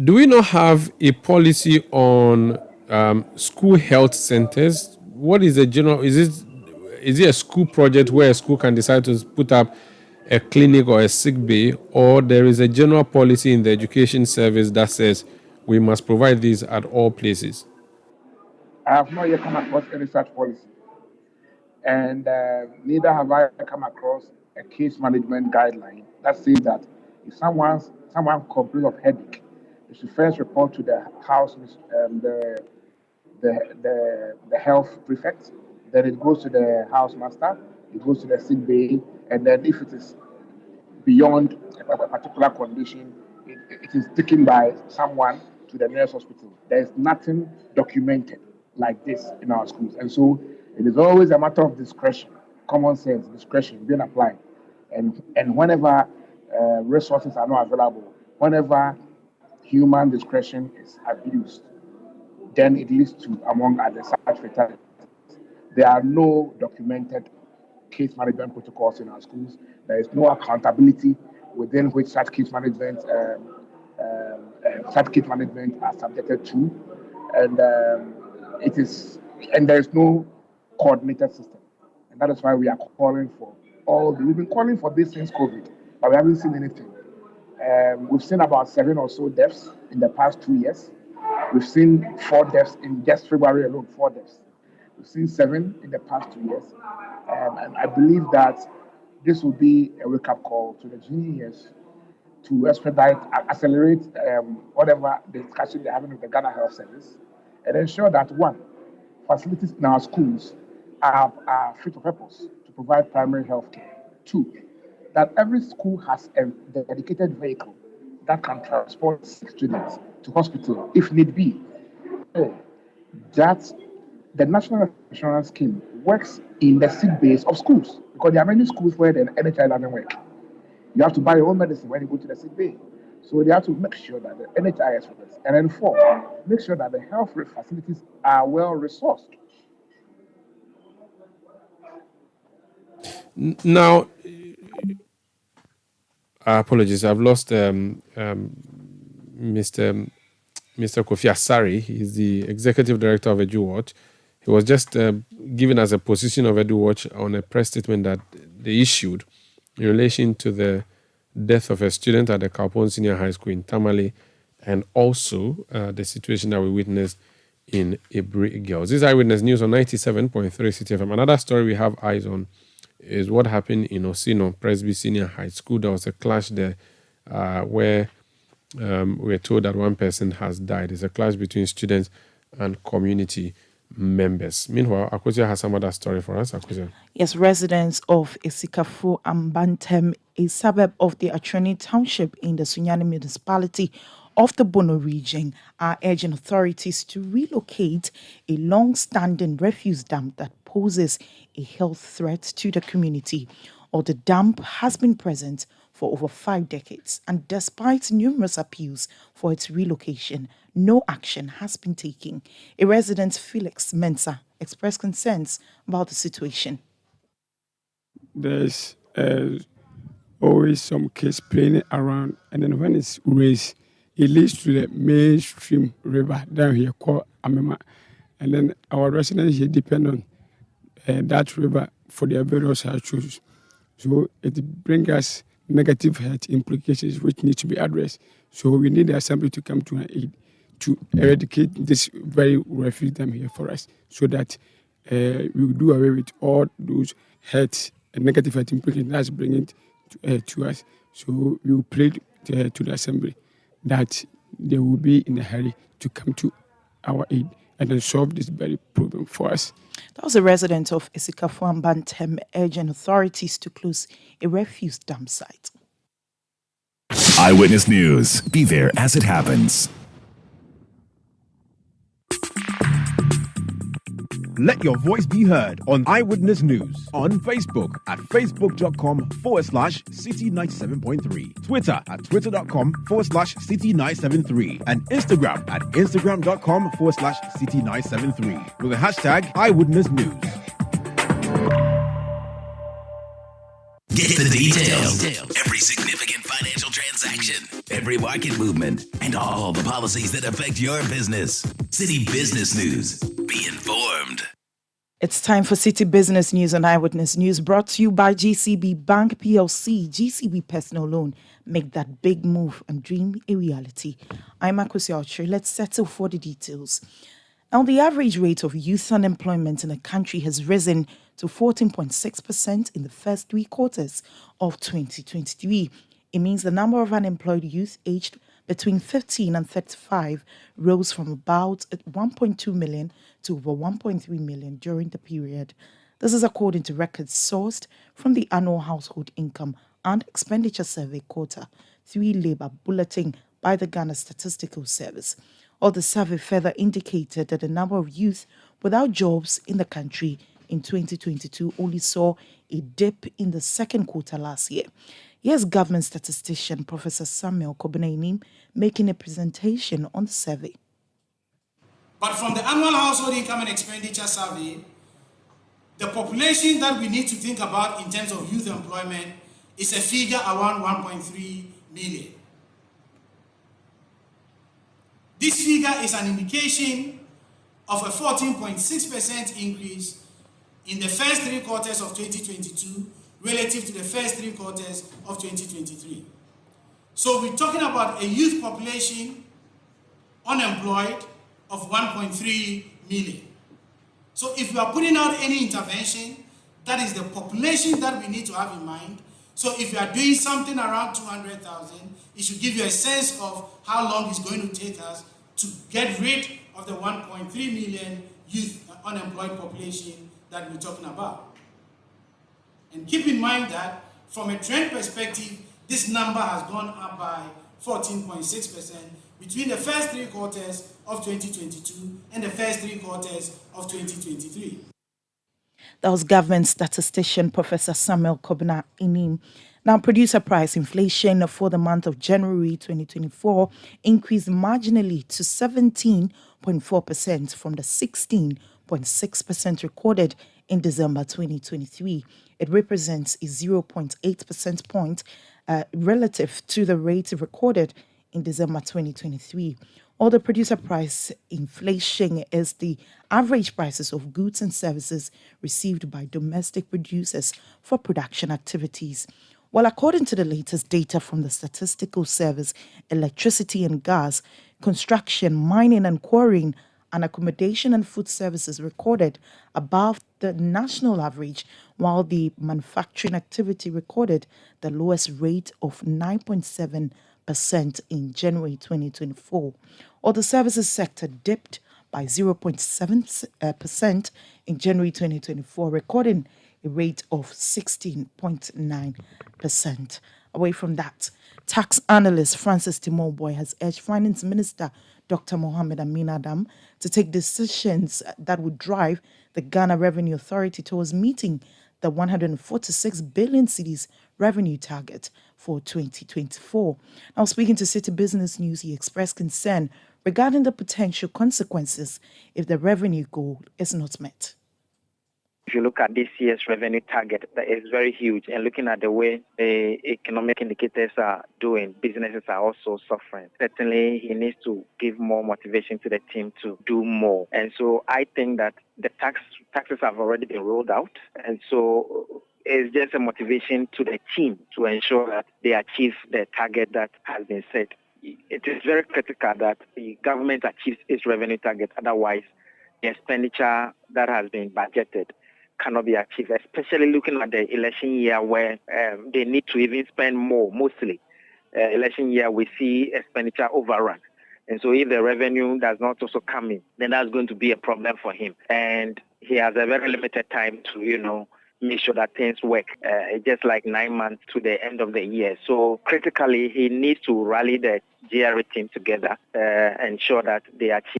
Do we not have a policy on school health centers? What is the general? Is it a school project where a school can decide to put up a clinic or a sick bay, or there is a general policy in the education service that says we must provide these at all places? I have not yet come across any such policy, and neither have I come across a case management guideline that says that if someone complains of headache, they should first report to the house, the health prefect. Then it goes to the house master. It goes to the sick bay, and then if it is beyond a particular condition, it is taken by someone to the nearest hospital. There is nothing documented like this in our schools, and so it is always a matter of discretion, common sense, discretion being applied, and whenever resources are not available, whenever human discretion is abused, then it leads to, among others, such fatalities. There are no documented case management protocols in our schools. There is no accountability within which such case management are subjected to, and there is no coordinated system. And that is why we are calling for we've been calling for this since COVID, but we haven't seen anything. We've seen about 7 or so deaths in the past 2 years. We've seen 4 deaths in just February alone, 4 deaths. We've seen 7 in the past 2 years. And I believe that this will be a wake-up call to the GES to accelerate whatever discussion they're having with the Ghana Health Service, and ensure that, 1, facilities in our schools are fit for purpose to provide primary health care. 2, that every school has a dedicated vehicle that can transport students to hospital if need be. 3, that the National Insurance Scheme works in the sick bays of schools, because there are many schools where the NHI doesn't work. You have to buy your own medicine when you go to the sick bay. So they have to make sure that the NHI is works. And then 4, make sure that the health facilities are well resourced. Now, apologies, I've lost Mr. Kofi Asari. He's the executive director of EduWatch. He was just giving us a position of EduWatch on a press statement that they issued in relation to the death of a student at the Kalpon Senior High School in Tamale, and also the situation that we witnessed in Ibri Girls. This is Eyewitness News on 97.3 Citi FM. Another story we have eyes on is what happened in Osino Presby Senior High School. There was a clash there where we're told that one person has died. It's a clash between students and community members. Meanwhile, Akosia has some other story for us. Akosia. Yes, residents of Isikafu and Bantem, a suburb of the Atroni Township in the Sunyani municipality of the Bono region, are urging authorities to relocate a long-standing refuse dump that poses a health threat to the community. Or the dump has been present for over 5 decades, and despite numerous appeals for its relocation, no action has been taken. A resident, Felix Mensah, expressed concerns about the situation. There's always some case playing around, and then when it's raised, it leads to the mainstream river down here called Amema. And then our residents here depend on that river for their various issues. So it brings us negative health implications which need to be addressed. So we need the assembly to come to an aid to eradicate this very refuse dam here for us, so that we will do away with all those health and negative health implications that's bringing to us. So we prayed to the assembly that they will be in a hurry to come to our aid and then solve this very problem for us. That was a resident of Isikafu Bantem urging authorities to close a refuse dump site. Eyewitness News. Be there as it happens. Let your voice be heard on Eyewitness News on Facebook at facebook.com/Citi97.3, Twitter at twitter.com/Citi973, and Instagram at instagram.com/Citi973 with the hashtag Eyewitness News. Get the details. Every significant financial transaction, every market movement, and all the policies that affect your business. City Business News. Be informed. It's time for City Business News on Eyewitness News, brought to you by GCB Bank PLC. GCB Personal Loan. Make that big move and dream a reality. I'm Akosi Archer. Let's settle for the details. Now, the average rate of youth unemployment in the country has risen to 14.6% in the first 3 quarters of 2023. It means the number of unemployed youth aged between 15 and 35 rose from about 1.2 million to over 1.3 million during the period. This is according to records sourced from the Annual Household Income and Expenditure Survey Quarter 3 Labour Bulletin by the Ghana Statistical Service. Or the survey further indicated that the number of youth without jobs in the country in 2022 only saw a dip in the second quarter last year. Here's government statistician Professor Samuel Kobina making a presentation on the survey. But from the Annual Household Income and Expenditure Survey, the population that we need to think about in terms of youth employment is a figure around 1.3 million. This figure is an indication of a 14.6% increase in the first 3 quarters of 2022 relative to the first 3 quarters of 2023. So we're talking about a youth population unemployed of 1.3 million. So if we are putting out any intervention, that is the population that we need to have in mind. So if you are doing something around 200,000, it should give you a sense of how long it's going to take us to get rid of the 1.3 million youth unemployed population that we're talking about. And keep in mind that from a trend perspective, this number has gone up by 14.6% between the first 3 quarters of 2022 and the first 3 quarters of 2023. That was government statistician Professor Samuel Kobina Inim. Now, producer price inflation for the month of January 2024 increased marginally to 17.4% from the 16.6% recorded in December 2023. It represents a 0.8 percentage point relative to the rate recorded in December 2023. All the producer price inflation is the average prices of goods and services received by domestic producers for production activities. Well, according to the latest data from the Statistical Service, electricity and gas, construction, mining and quarrying, and accommodation and food services recorded above the national average, while the manufacturing activity recorded the lowest rate of 9.7% in January 2024. Or the services sector dipped by 0.7% in January 2024, recording a rate of 16.9%. Away from that, tax analyst Francis Timoboy has urged Finance Minister Dr. Mohamed Amin Adam to take decisions that would drive the Ghana Revenue Authority towards meeting the 146 billion cedis revenue target for 2024. Now, speaking to City Business News, he expressed concern regarding the potential consequences if the revenue goal is not met. If you look at this year's revenue target, that is very huge. And looking at the way the economic indicators are doing, businesses are also suffering. Certainly, he needs to give more motivation to the team to do more. And so I think that the taxes have already been rolled out. And so it's just a motivation to the team to ensure that they achieve the target that has been set. It is very critical that the government achieves its revenue target. Otherwise, the expenditure that has been budgeted cannot be achieved, especially looking at the election year where they need to even spend more, mostly. Election year, we see expenditure overrun. And so if the revenue does not also come in, then that's going to be a problem for him. And he has a very limited time to, make sure that things work, just like 9 months to the end of the year. So critically, he needs to rally the GRA team together, ensure that they achieve.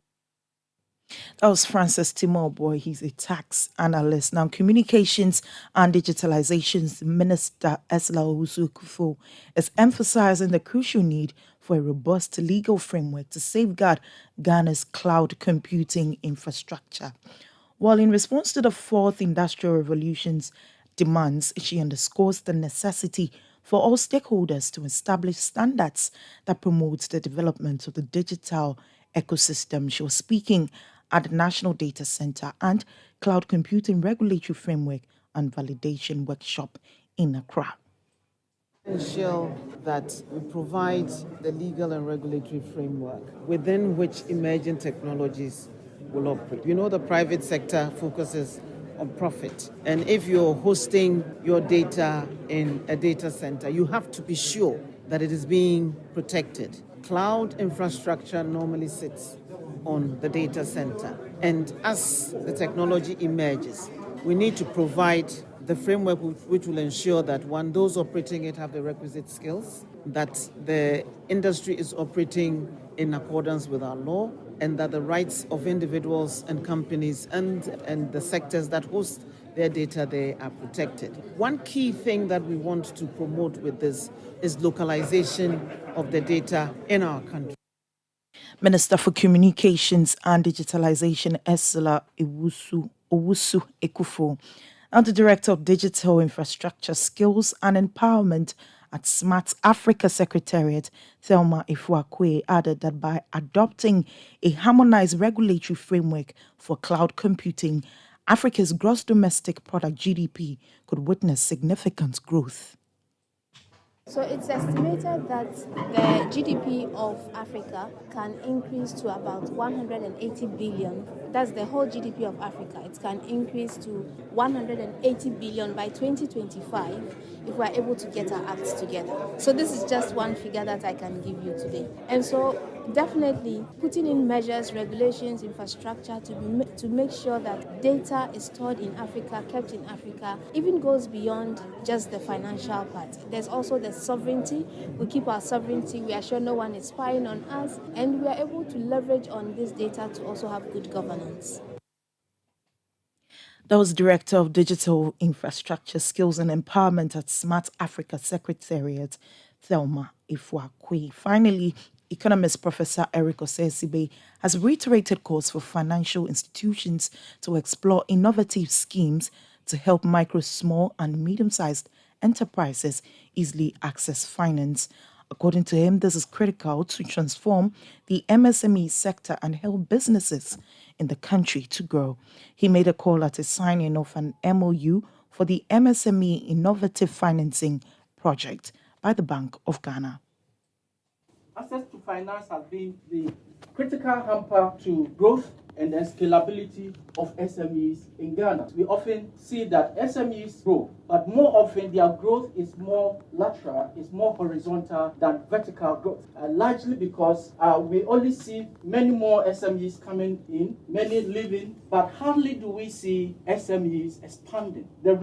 That was Francis Timoboy. He's a tax analyst. Now, Communications and Digitalizations Minister Ursula Owusu-Ekufo is emphasizing the crucial need for a robust legal framework to safeguard Ghana's cloud computing infrastructure. While in response to the fourth industrial revolution's demands, she underscores the necessity for all stakeholders to establish standards that promote the development of the digital ecosystem. She was speaking at the National Data Center and Cloud Computing Regulatory Framework and Validation Workshop in Accra. Ensure that we provide the legal and regulatory framework within which emerging technologies will operate. The private sector focuses on profit. And if you're hosting your data in a data center, you have to be sure that it is being protected. Cloud infrastructure normally sits on the data center. And as the technology emerges, we need to provide the framework which will ensure that, one, those operating it have the requisite skills, that the industry is operating in accordance with our law, and that the rights of individuals and companies and the sectors that host their data there are protected. One key thing that we want to promote with this is localization of the data in our country. Minister for Communications and Digitalization Ursula Owusu-Ekufo, and the Director of Digital Infrastructure Skills and Empowerment at Smart Africa Secretariat, Thelma Ifuakwe, added that by adopting a harmonized regulatory framework for cloud computing, Africa's gross domestic product GDP could witness significant growth. So it's estimated that the GDP of Africa can increase to about 180 billion. That's the whole GDP of Africa. It can increase to 180 billion by 2025 if we're able to get our acts together. So this is just one figure that I can give you today. And so definitely putting in measures, regulations, infrastructure to make sure that data is stored in Africa, kept in Africa, even goes beyond just the financial part. There's also the sovereignty. We keep our sovereignty. We are sure no one is spying on us, and we are able to leverage on this data to also have good governance. That was Director of Digital Infrastructure Skills and Empowerment at Smart Africa Secretariat, Thelma Ifuakwe. Finally, economist Professor Eric Osesibe has reiterated calls for financial institutions to explore innovative schemes to help micro, small and medium-sized enterprises easily access finance. According to him, this is critical to transform the MSME sector and help businesses in the country to grow. He made a call at a signing of an MOU for the MSME Innovative Financing Project by the Bank of Ghana. Access to finance has been the critical hamper to growth and the scalability of SMEs in Ghana. We often see that SMEs grow, but more often their growth is more lateral, is more horizontal than vertical growth, largely because we only see many more SMEs coming in, many leaving, but hardly do we see SMEs expanding. The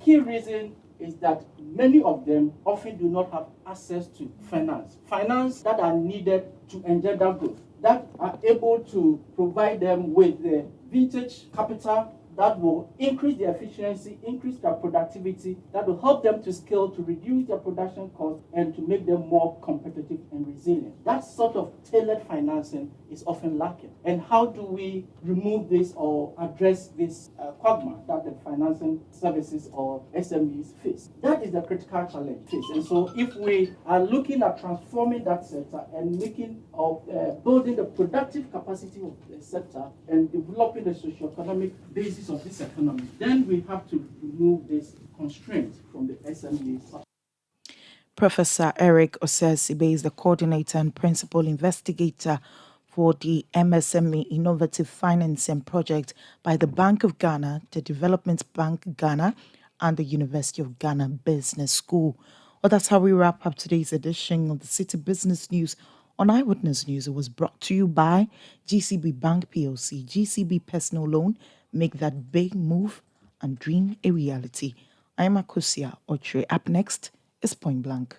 key reason is that many of them often do not have access to finance that are needed to enjoy that growth, that are able to provide them with the vintage capital that will increase their efficiency, increase their productivity, that will help them to scale, to reduce their production costs, and to make them more competitive and resilient. That sort of tailored financing is often lacking. And how do we remove this or address this quagmire that the financing services or SMEs face? That is the critical challenge face. And so if we are looking at transforming that sector and building the productive capacity of the sector and developing the socioeconomic basis of this economy, then we have to remove this constraint from the SMEs. Professor Eric Osesibe is the coordinator and principal investigator for the MSME Innovative Financing Project by the Bank of Ghana, the Development Bank Ghana, and the University of Ghana Business School. Well, that's how we wrap up today's edition of the City Business News on Eyewitness News. It was brought to you by GCB Bank PLC, GCB Personal Loan. Make that big move and dream a reality. I'm Akosia Ochre. Up next is Point Blank.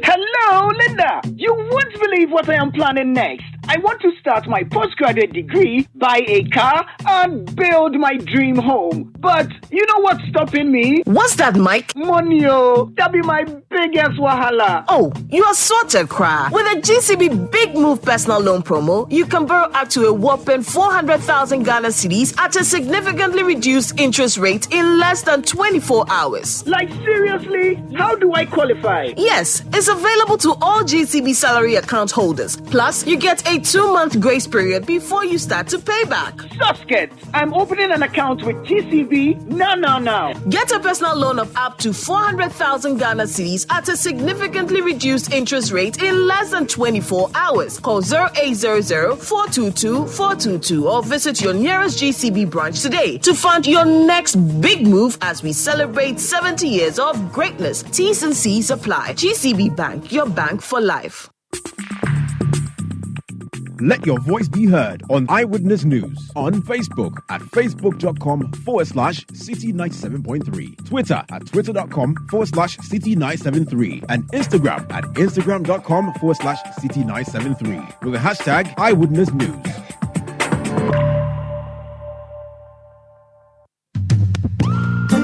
Hello, Linda. You won't believe what I am planning next. I want to start my postgraduate degree, buy a car, and build my dream home. But you know what's stopping me? What's that, Mike? Money, oh. That'll be my biggest wahala. Oh, you are sorted, cry. With a GCB Big Move personal loan promo, you can borrow up to a whopping 400,000 Ghana cedis at a significantly reduced interest rate in less than 24 hours. Like, seriously? How do I qualify? Yes, it's available to all GCB salary account holders. Plus, you get a 2-month grace period before you start to pay back. Susket, I'm opening an account with GCB now. Get a personal loan of up to 400,000 Ghana cedis at a significantly reduced interest rate in less than 24 hours. Call 0800-422-422 or visit your nearest GCB branch today to fund your next big move as we celebrate 70 years of greatness. T's and C's apply. GCB Bank, your bank for life. Let your voice be heard on Eyewitness News on Facebook at facebook.com/City97.3, Twitter at twitter.com/City973, and Instagram at instagram.com/City973 with the hashtag Eyewitness News.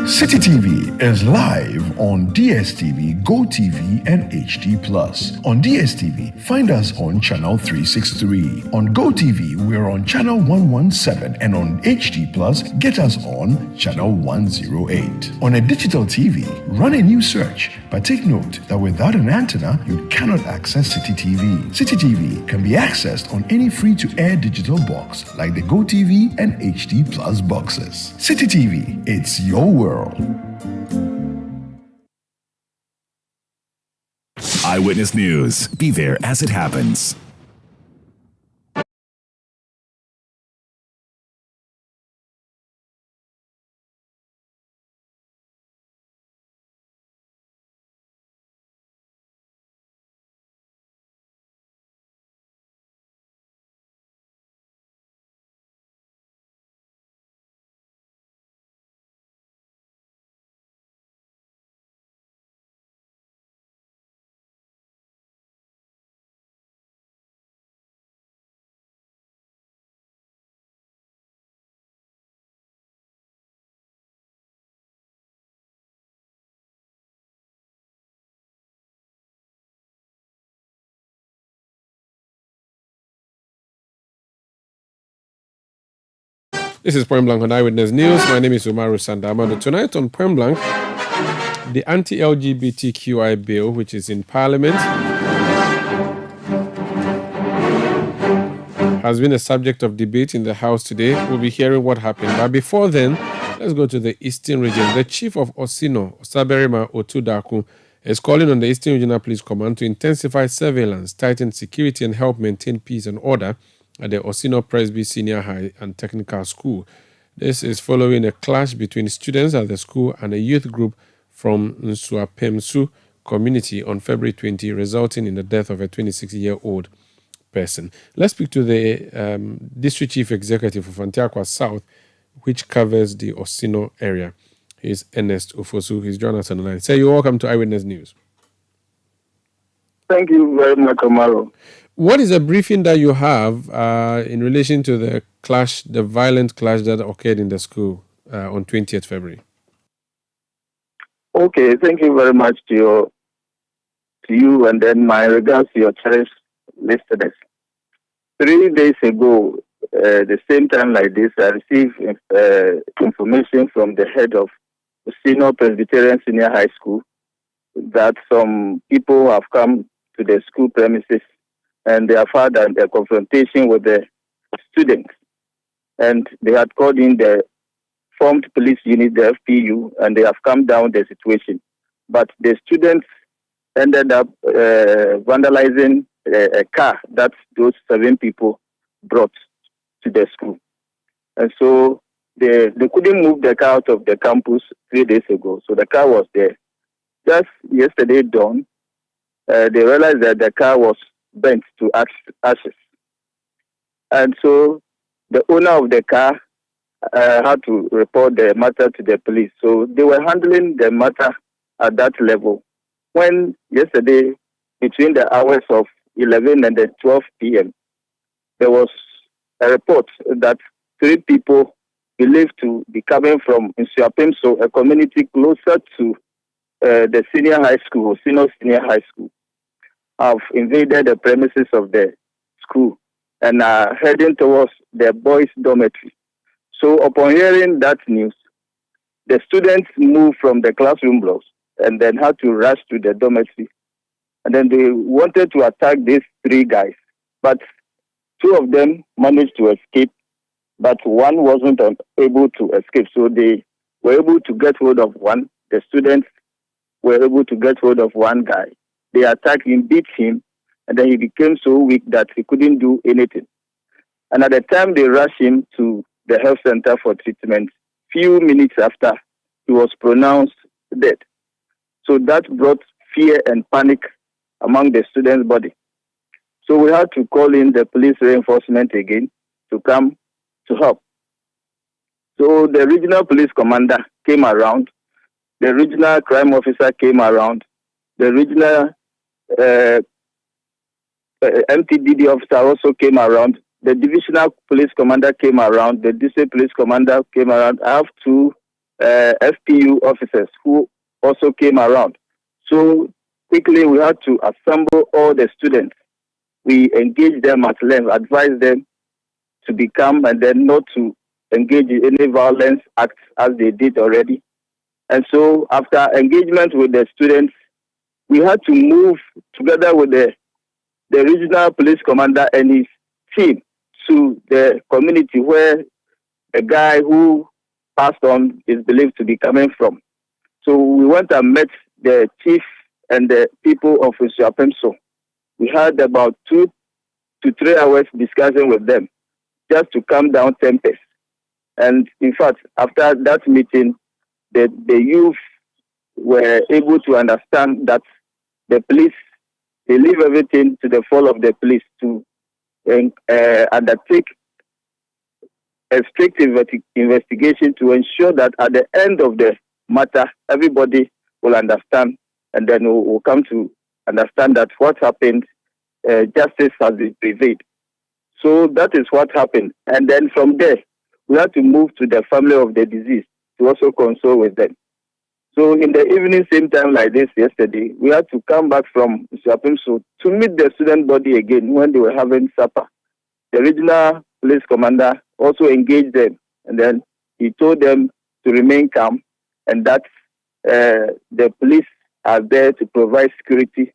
City TV is live on DSTV, GoTV, and HD+. On DSTV, find us on channel 363. On GoTV, we're on channel 117, and on HD+, get us on channel 108. On a digital TV, run a new search, but take note that without an antenna, you cannot access City TV. City TV can be accessed on any free-to-air digital box like the GoTV and HD+ boxes. City TV, it's your world. Eyewitness News. Be there as it happens. This is Point Blank on Eyewitness News. My name is Umaru Sandamando. Tonight on Point Blank, the anti-LGBTQI bill, which is in Parliament, has been a subject of debate in the House today. We'll be hearing what happened. But before then, let's go to the Eastern Region. The Chief of Osino, Osaberima Otudaku, is calling on the Eastern Regional Police Command to intensify surveillance, tighten security, and help maintain peace and order at the Osino Presby Senior High and Technical School. This is following a clash between students at the school and a youth group from Nsuapemsu community on February 20, resulting in the death of a 26-year-old person. Let's speak to the District Chief Executive of Antiaqua South, which covers the Osino area. He's Ernest Ufosu. He's joined us on the line. Sir, you're welcome to Eyewitness News. Thank you very much, Omaro. What is a briefing that you have in relation to the clash, the violent clash that occurred in the school on 20th February? Okay, thank you very much to you, and then my regards to your cherished listeners. 3 days ago, the same time like this, I received information from the head of the Senior Presbyterian Senior High School that some people have come to the school premises and they have had a confrontation with the students. And they had called in the formed police unit, the FPU, and they have come down the situation. But the students ended up vandalizing a car that those 7 people brought to the school. And so they couldn't move the car out of the campus 3 days ago. So the car was there. Just yesterday dawn, they realized that the car was burnt to ashes. And so the owner of the car had to report the matter to the police. So they were handling the matter at that level. When yesterday, between the hours of 11 and 12 p.m., there was a report that 3 people believed to be coming from Nsuapemso, a community closer to the senior high school, senior high school, have invaded the premises of the school and are heading towards the boys' dormitory. So upon hearing that news, the students moved from the classroom blocks and then had to rush to the dormitory. And then they wanted to attack these 3 guys. But 2 of them managed to escape, but one wasn't able to escape. So they were able to get hold of one. The students were able to get hold of one guy. They attacked him, beat him, and then he became so weak that he couldn't do anything. And at the time they rushed him to the health center for treatment, few minutes after, he was pronounced dead. So that brought fear and panic among the students' body. So we had to call in the police reinforcement again to come to help. So the regional police commander came around, the regional crime officer came around, the regional MTBD officer also came around, the divisional police commander came around, the district police commander came around. I have 2 FPU officers who also came around. So quickly we had to assemble all the students. We engaged them at length, advised them to be calm and then not to engage in any violence acts as they did already. And so after engagement with the students, we had to move together with the regional police commander and his team to the community where a guy who passed on is believed to be coming from. So we went and met the chief and the people of Nsuapemso. We had about 2 to 3 hours discussing with them just to calm down tempest. And in fact, after that meeting, the youth were able to understand that the police, they leave everything to the fall of the police to undertake a strict investigation to ensure that at the end of the matter, everybody will understand and then will come to understand that what happened, justice has been prevailed. So that is what happened. And then from there, we had to move to the family of the deceased to also console with them. So in the evening, same time like this yesterday, we had to come back from Nsuapemso to meet the student body again when they were having supper. The regional police commander also engaged them, and then he told them to remain calm and that the police are there to provide security.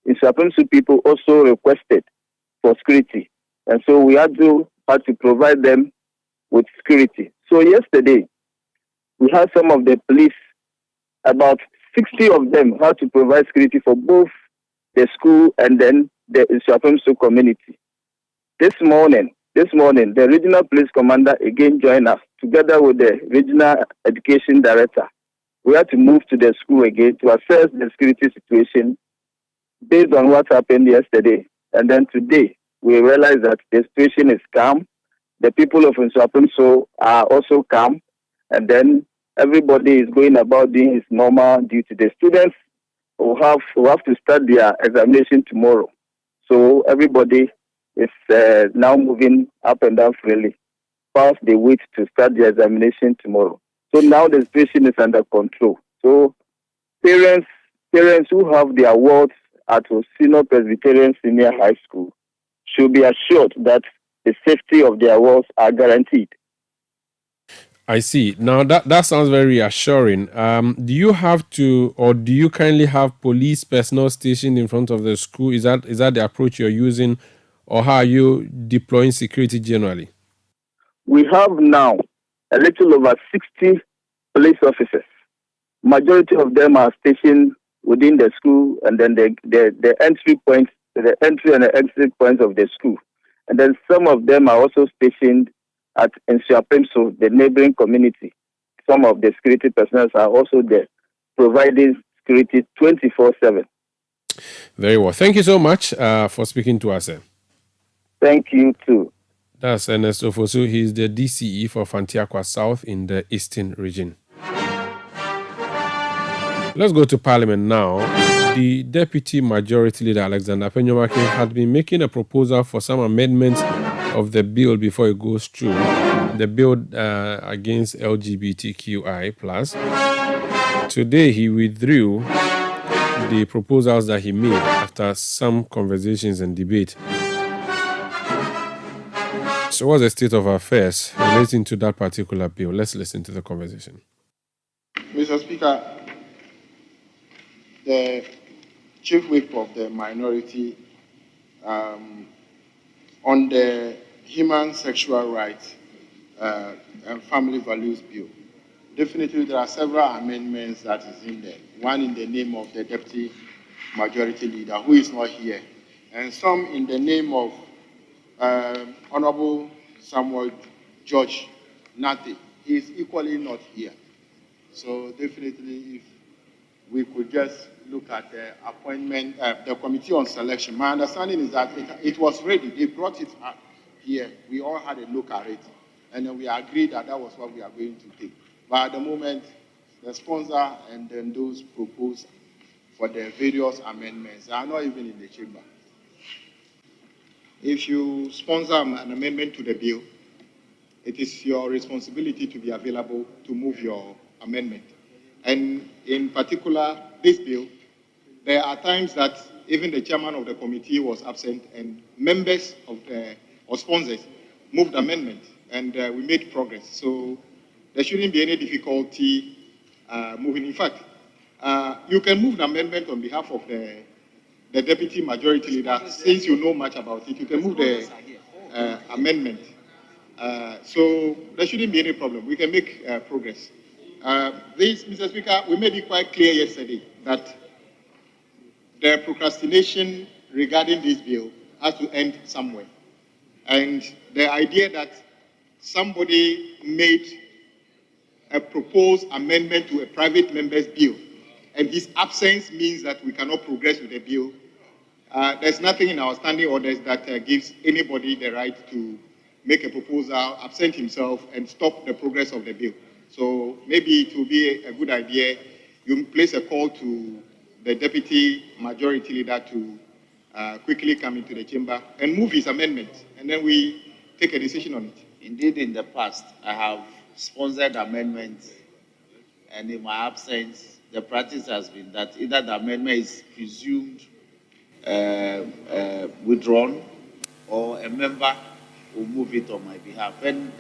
Nsuapemso people also requested for security, and so we had to provide them with security. So yesterday, we had some of the police, about 60 of them had to provide security for both the school and then the Nsuapemso community. This morning, the regional police commander again joined us together with the regional education director. We had to move to the school again to assess the security situation based on what happened yesterday. And then today, we realized that the situation is calm. The people of Nsuapemso are also calm. And then everybody is going about doing his normal duty. The students will have to start their examination tomorrow. So everybody is now moving up and down freely whilst they wait to start the examination tomorrow. So now the situation is under control. So parents who have their wards at Osino Presbyterian Senior High School should be assured that the safety of their wards are guaranteed. I see. Now that sounds very reassuring. Do you have to, or do you currently have police personnel stationed in front of the school? Is that the approach you're using, or how are you deploying security generally? We have now a little over 60 police officers. Majority of them are stationed within the school, and then the entry points, the entry and the exit points of the school. And then some of them are also stationed at Nsuapemso, the neighboring community. Some of the security personnel are also there, providing security 24/7. Very well. Thank you so much for speaking to us. Thank you too. That's Ernest Ofosu. He's the DCE for Fantiakwa South in the Eastern region. Let's go to Parliament now. The Deputy Majority Leader, Alexander Penyomake, had been making a proposal for some amendments of the bill before it goes through, the bill against LGBTQI+. Today, he withdrew the proposals that he made after some conversations and debate. So what's the state of affairs relating to that particular bill? Let's listen to the conversation. Mr. Speaker, the Chief Whip of the minority on the Human Sexual Rights and Family Values Bill. Definitely there are several amendments that is in there. One in the name of the Deputy Majority Leader, who is not here, and some in the name of Honorable Samuel George Nate. He is equally not here. So definitely if we could just look at the appointment, the Committee on Selection. My understanding is that it was ready. They brought it up here. We all had a look at it, and then we agreed that that was what we are going to take. But at the moment, the sponsor and then those proposed for the various amendments are not even in the chamber. If you sponsor an amendment to the bill, it is your responsibility to be available to move your amendment. And in particular, this bill, there are times that even the chairman of the committee was absent and members of or sponsors moved amendment, and we made progress. So there shouldn't be any difficulty moving. In fact, you can move the amendment on behalf of the Deputy Majority Leader. Since you know much about it, you can move the amendment. So there shouldn't be any problem. We can make progress. This, Mr. Speaker, we made it quite clear yesterday that the procrastination regarding this bill has to end somewhere. And the idea that somebody made a proposed amendment to a private member's bill, and his absence means that we cannot progress with the bill. There's nothing in our standing orders that gives anybody the right to make a proposal, absent himself, and stop the progress of the bill. So maybe it will be a good idea. You place a call to the Deputy Majority Leader to quickly come into the chamber and move his amendment, and then we take a decision on it. Indeed, in the past, I have sponsored amendments, and in my absence, the practice has been that either the amendment is presumed withdrawn, or a member will move it on my behalf, and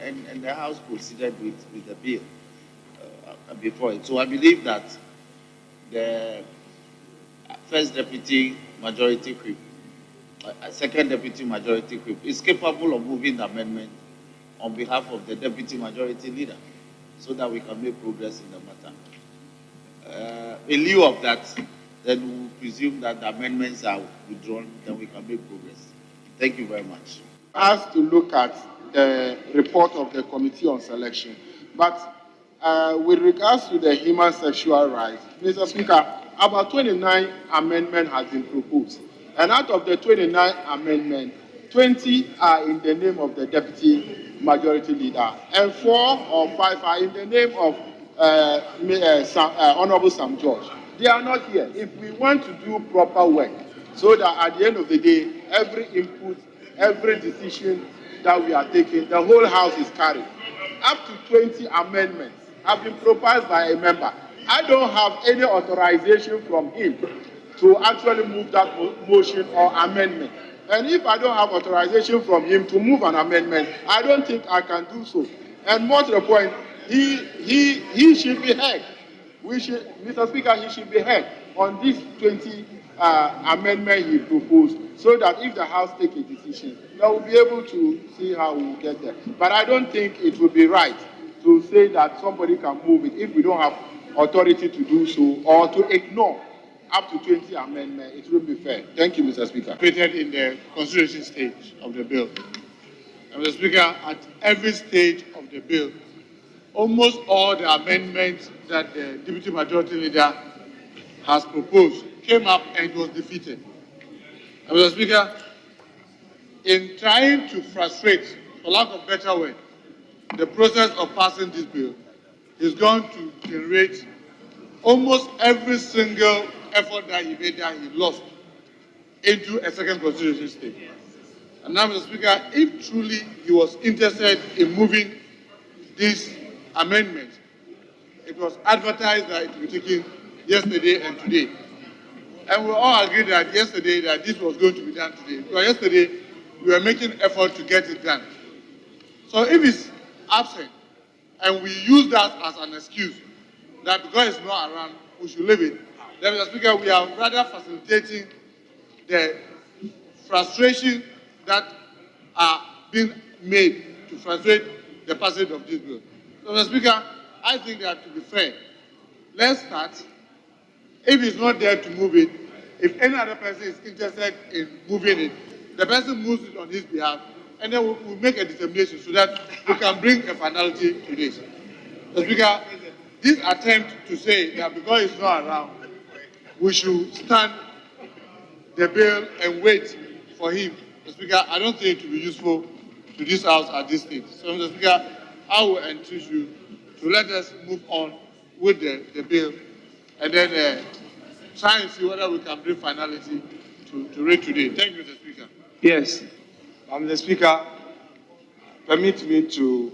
the House proceeded with the bill before it. So I believe that the First Deputy Majority Whip, Second Deputy Majority Whip is capable of moving the amendment on behalf of the Deputy Majority Leader, so that we can make progress in the matter. In lieu of that, then we will presume that the amendments are withdrawn, then we can make progress. Thank you very much. Asked to look at the report of the Committee on Selection, but with regards to the human sexual rights, Mr. Speaker, about 29 amendments have been proposed, and out of the 29 amendments, 20 are in the name of the Deputy Majority Leader, and 4 or 5 are in the name of Honorable Sam George. They are not here. If we want to do proper work, so that at the end of the day, every input, every decision that we are taking, the whole House is carried. Up to 20 amendments have been proposed by a member. I don't have any authorization from him to actually move that motion or amendment. And if I don't have authorization from him to move an amendment, I don't think I can do so. And more to the point, he should be heard. Mr. Speaker, he should be heard on this 20 amendment he proposed, so that if the House takes a decision, they will be able to see how we will get there. But I don't think it would be right to say that somebody can move it if we don't have authority to do so, or to ignore up to 20 amendments, it will be fair. Thank you, Mr. Speaker. Created in the consideration stage of the bill. And Mr. Speaker, at every stage of the bill, almost all the amendments that the Deputy Majority Leader has proposed came up and was defeated. And Mr. Speaker, in trying to frustrate, for lack of better word, the process of passing this bill is going to generate almost every single effort that he made that he lost into a second consideration stage. And now, Mr. Speaker, if truly he was interested in moving this amendment, it was advertised that it would be taken yesterday and today. And we all agreed that yesterday that this was going to be done today. Because yesterday we were making effort to get it done. So if it's absent and we use that as an excuse that because it's not around, we should leave it, then, Mr. Speaker, we are rather facilitating the frustration that are being made to frustrate the passage of this bill. So, Mr. Speaker, I think that to be fair, let's start. If it's not there to move it, if any other person is interested in moving it, the person moves it on his behalf, and then we'll make a determination so that we can bring a finality to this. Mr. Speaker, this attempt to say that because it's not around, we should stand the bill and wait for him. Mr. Speaker, I don't think it will be useful to this House at this stage. So, Mr. Speaker, I will encourage you to let us move on with the bill and then try and see whether we can bring finality to read today. Thank you, Mr. Speaker. Yes. Mr. Speaker, permit me to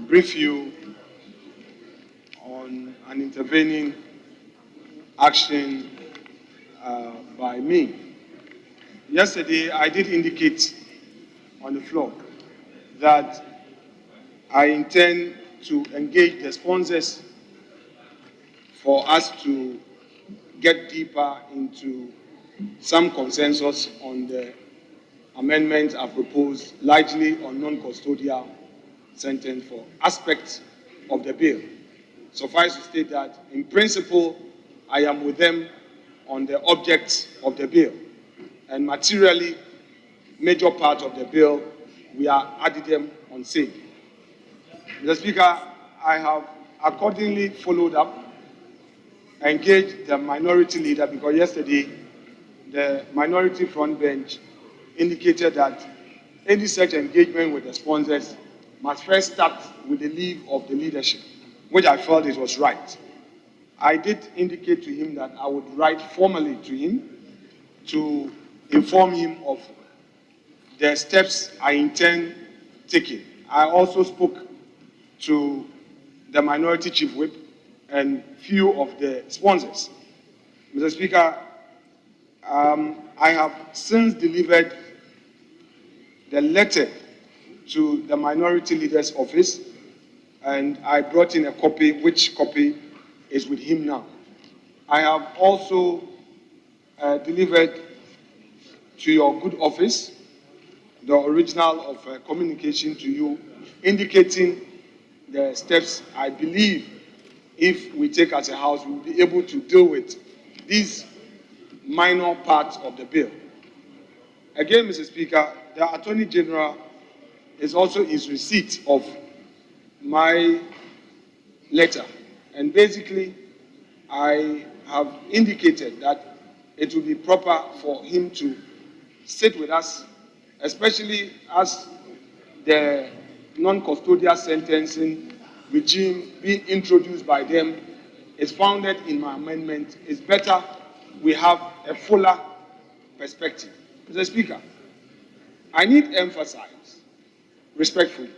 brief you on an intervening action by me. Yesterday, I did indicate on the floor that I intend to engage the sponsors for us to get deeper into some consensus on the amendments I've proposed, largely on non-custodial sentence for aspects of the bill. Suffice to state that, in principle, I am with them on the objects of the bill. And materially, major part of the bill, we are adding them on same. Mr. Speaker, I have accordingly followed up, engaged the minority leader, because yesterday the minority front bench indicated that any such engagement with the sponsors must first start with the leave of the leadership, which I felt it was right. I did indicate to him that I would write formally to him to inform him of the steps I intend taking. I also spoke to the minority chief whip and few of the sponsors. Mr. Speaker, I have since delivered the letter to the minority leader's office, and I brought in a copy, which copy is with him now. I have also delivered to your good office the original of communication to you, indicating the steps I believe if we take as a House, we will be able to deal with these minor parts of the bill. Again, Mr. Speaker, the Attorney General is also in receipt of my letter. And basically, I have indicated that it will be proper for him to sit with us, especially as the non-custodial sentencing regime being introduced by them is founded in my amendment. It's better we have a fuller perspective. Mr. Speaker, I need to emphasize respectfully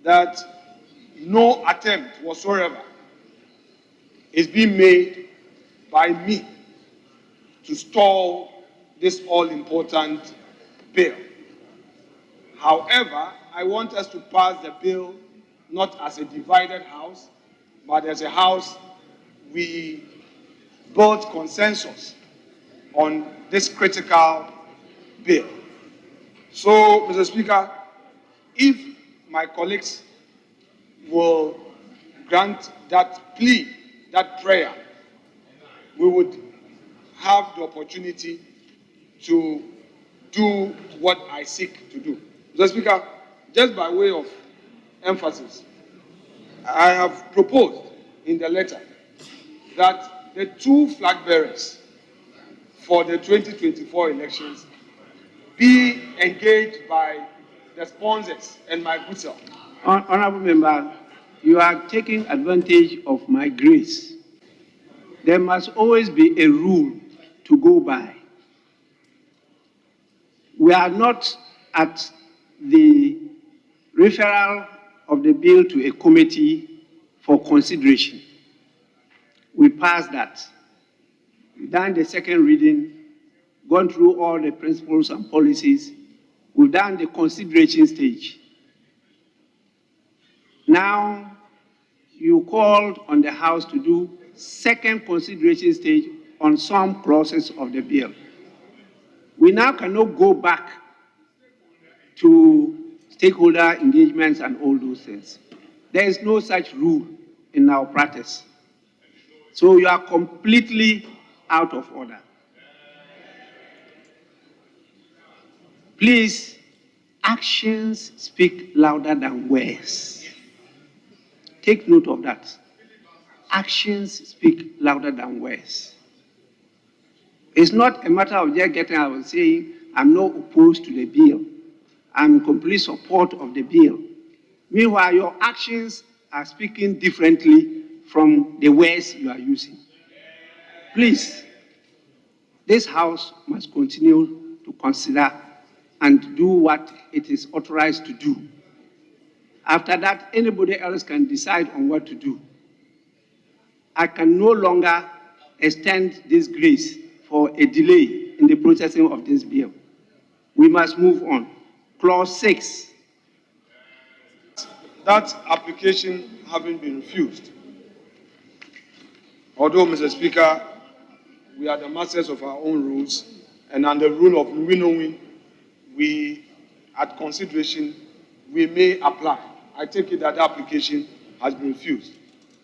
that no attempt whatsoever is being made by me to stall this all-important bill. However, I want us to pass the bill not as a divided House, but as a House we build consensus on this critical bill. So, Mr. Speaker, if my colleagues will grant that plea, that prayer, we would have the opportunity to do what I seek to do. Mr. Speaker, just by way of emphasis, I have proposed in the letter that the two flag bearers for the 2024 elections be engaged by the sponsors and my good self. Honorable Member, you are taking advantage of my grace. There must always be a rule to go by. We are not at the referral of the bill to a committee for consideration. We passed that. We've done the second reading, gone through all the principles and policies. We've done the consideration stage. Now, you called on the House to do second consideration stage on some clauses of the bill. We now cannot go back to stakeholder engagements and all those things. There is no such rule in our practice. So you are completely out of order. Please, actions speak louder than words. Take note of that. Actions speak louder than words. It's not a matter of just getting out and saying, I'm not opposed to the bill. I'm in complete support of the bill. Meanwhile, your actions are speaking differently from the words you are using. Please, this House must continue to consider and do what it is authorized to do. After that, anybody else can decide on what to do. I can no longer extend this grace for a delay in the processing of this bill. We must move on. Clause 6. That application having been refused. Although, Mr. Speaker, we are the masters of our own rules, and under the rule of win-win, we, at consideration, we may apply. I take it that the application has been refused.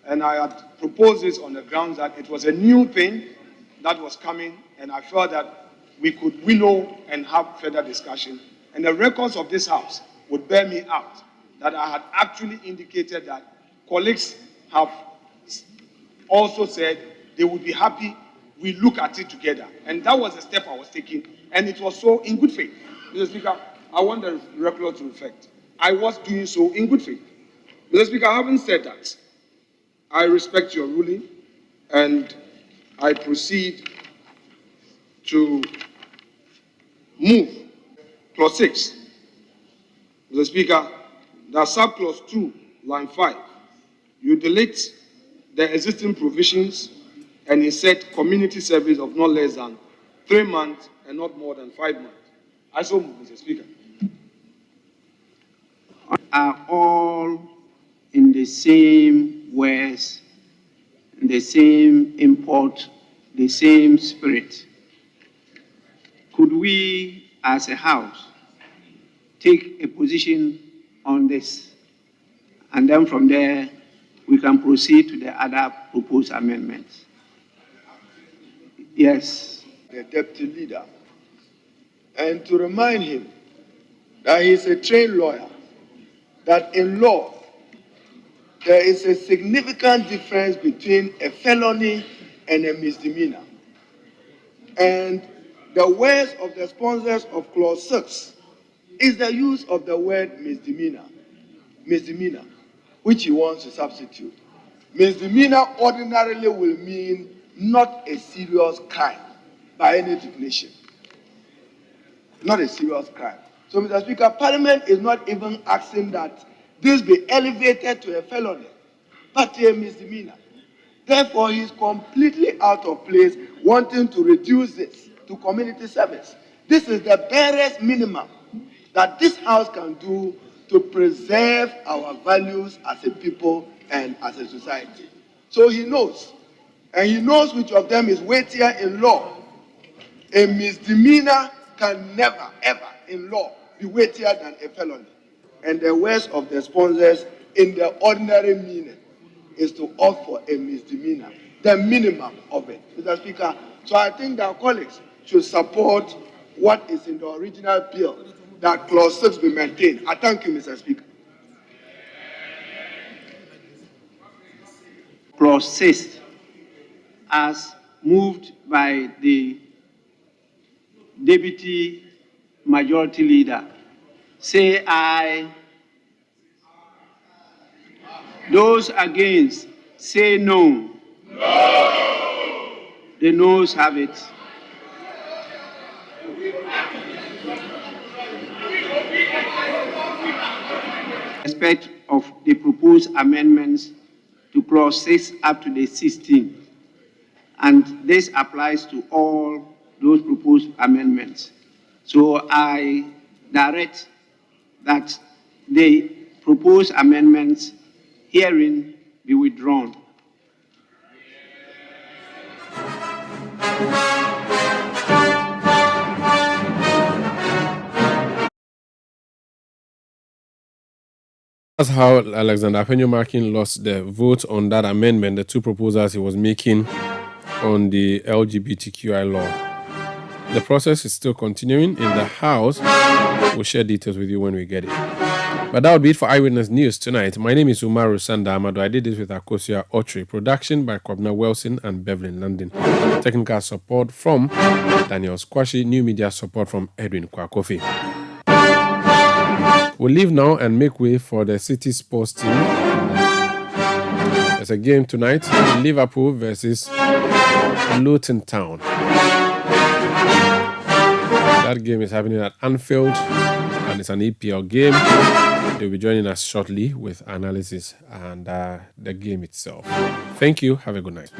And I had proposed this on the grounds that it was a new thing that was coming, and I felt that we could winnow and have further discussion. And the records of this House would bear me out that I had actually indicated that colleagues have also said they would be happy we look at it together. And that was the step I was taking, and it was so in good faith. Mr. Speaker, I want the record to reflect. I was doing so in good faith. Mr. Speaker, having said that, I respect your ruling, and I proceed to move clause 6. Mr. Speaker, that sub-clause 2, line 5, you delete the existing provisions and insert community service of not less than 3 months and not more than 5 months. I so move, Mr. Speaker. Are all in the same words, the same import, the same spirit. Could we, as a House, take a position on this? And then from there, we can proceed to the other proposed amendments. Yes. The deputy leader. And to remind him that he is a trained lawyer, that in law, there is a significant difference between a felony and a misdemeanor. And the words of the sponsors of clause 6 is the use of the word misdemeanor, which he wants to substitute. Misdemeanor ordinarily will mean not a serious crime by any definition. Not a serious crime. So, Mr. Speaker, Parliament is not even asking that this be elevated to a felony, but to a misdemeanor. Therefore, he is completely out of place wanting to reduce this to community service. This is the barest minimum that this House can do to preserve our values as a people and as a society. So he knows, and he knows which of them is weightier in law. A misdemeanor can never, ever in law be weightier than a felony. And the words of the sponsors in the ordinary meaning is to opt for a misdemeanor, the minimum of it, Mr. Speaker. So I think that colleagues should support what is in the original bill, that clause 6 be maintained. I thank you, Mr. Speaker. Clause 6, as moved by the Deputy Majority Leader. Say aye. Those against, say no. No. The noes have it. Respect of the proposed amendments to clause 6 up to the 16th. And this applies to all those proposed amendments. So I direct that the proposed amendments herein be withdrawn. That's how Alexander Afenyo-Markin lost the vote on that amendment, the two proposals he was making on the LGBTQI law. The process is still continuing in the House. We'll share details with you when we get it. But that would be it for Eyewitness News tonight. My name is Umaru Sanda Amado. I did this with Akosia Otri. Production by Kwabna Wilson and Beverly London. Technical support from Daniel Squashi. New media support from Edwin Kwakofi. We'll leave now and make way for the City sports team. There's a game tonight. Liverpool versus Luton Town. That game is happening at Anfield, and it's an EPL game. They'll be joining us shortly with analysis and the game itself. Thank you. Have a good night.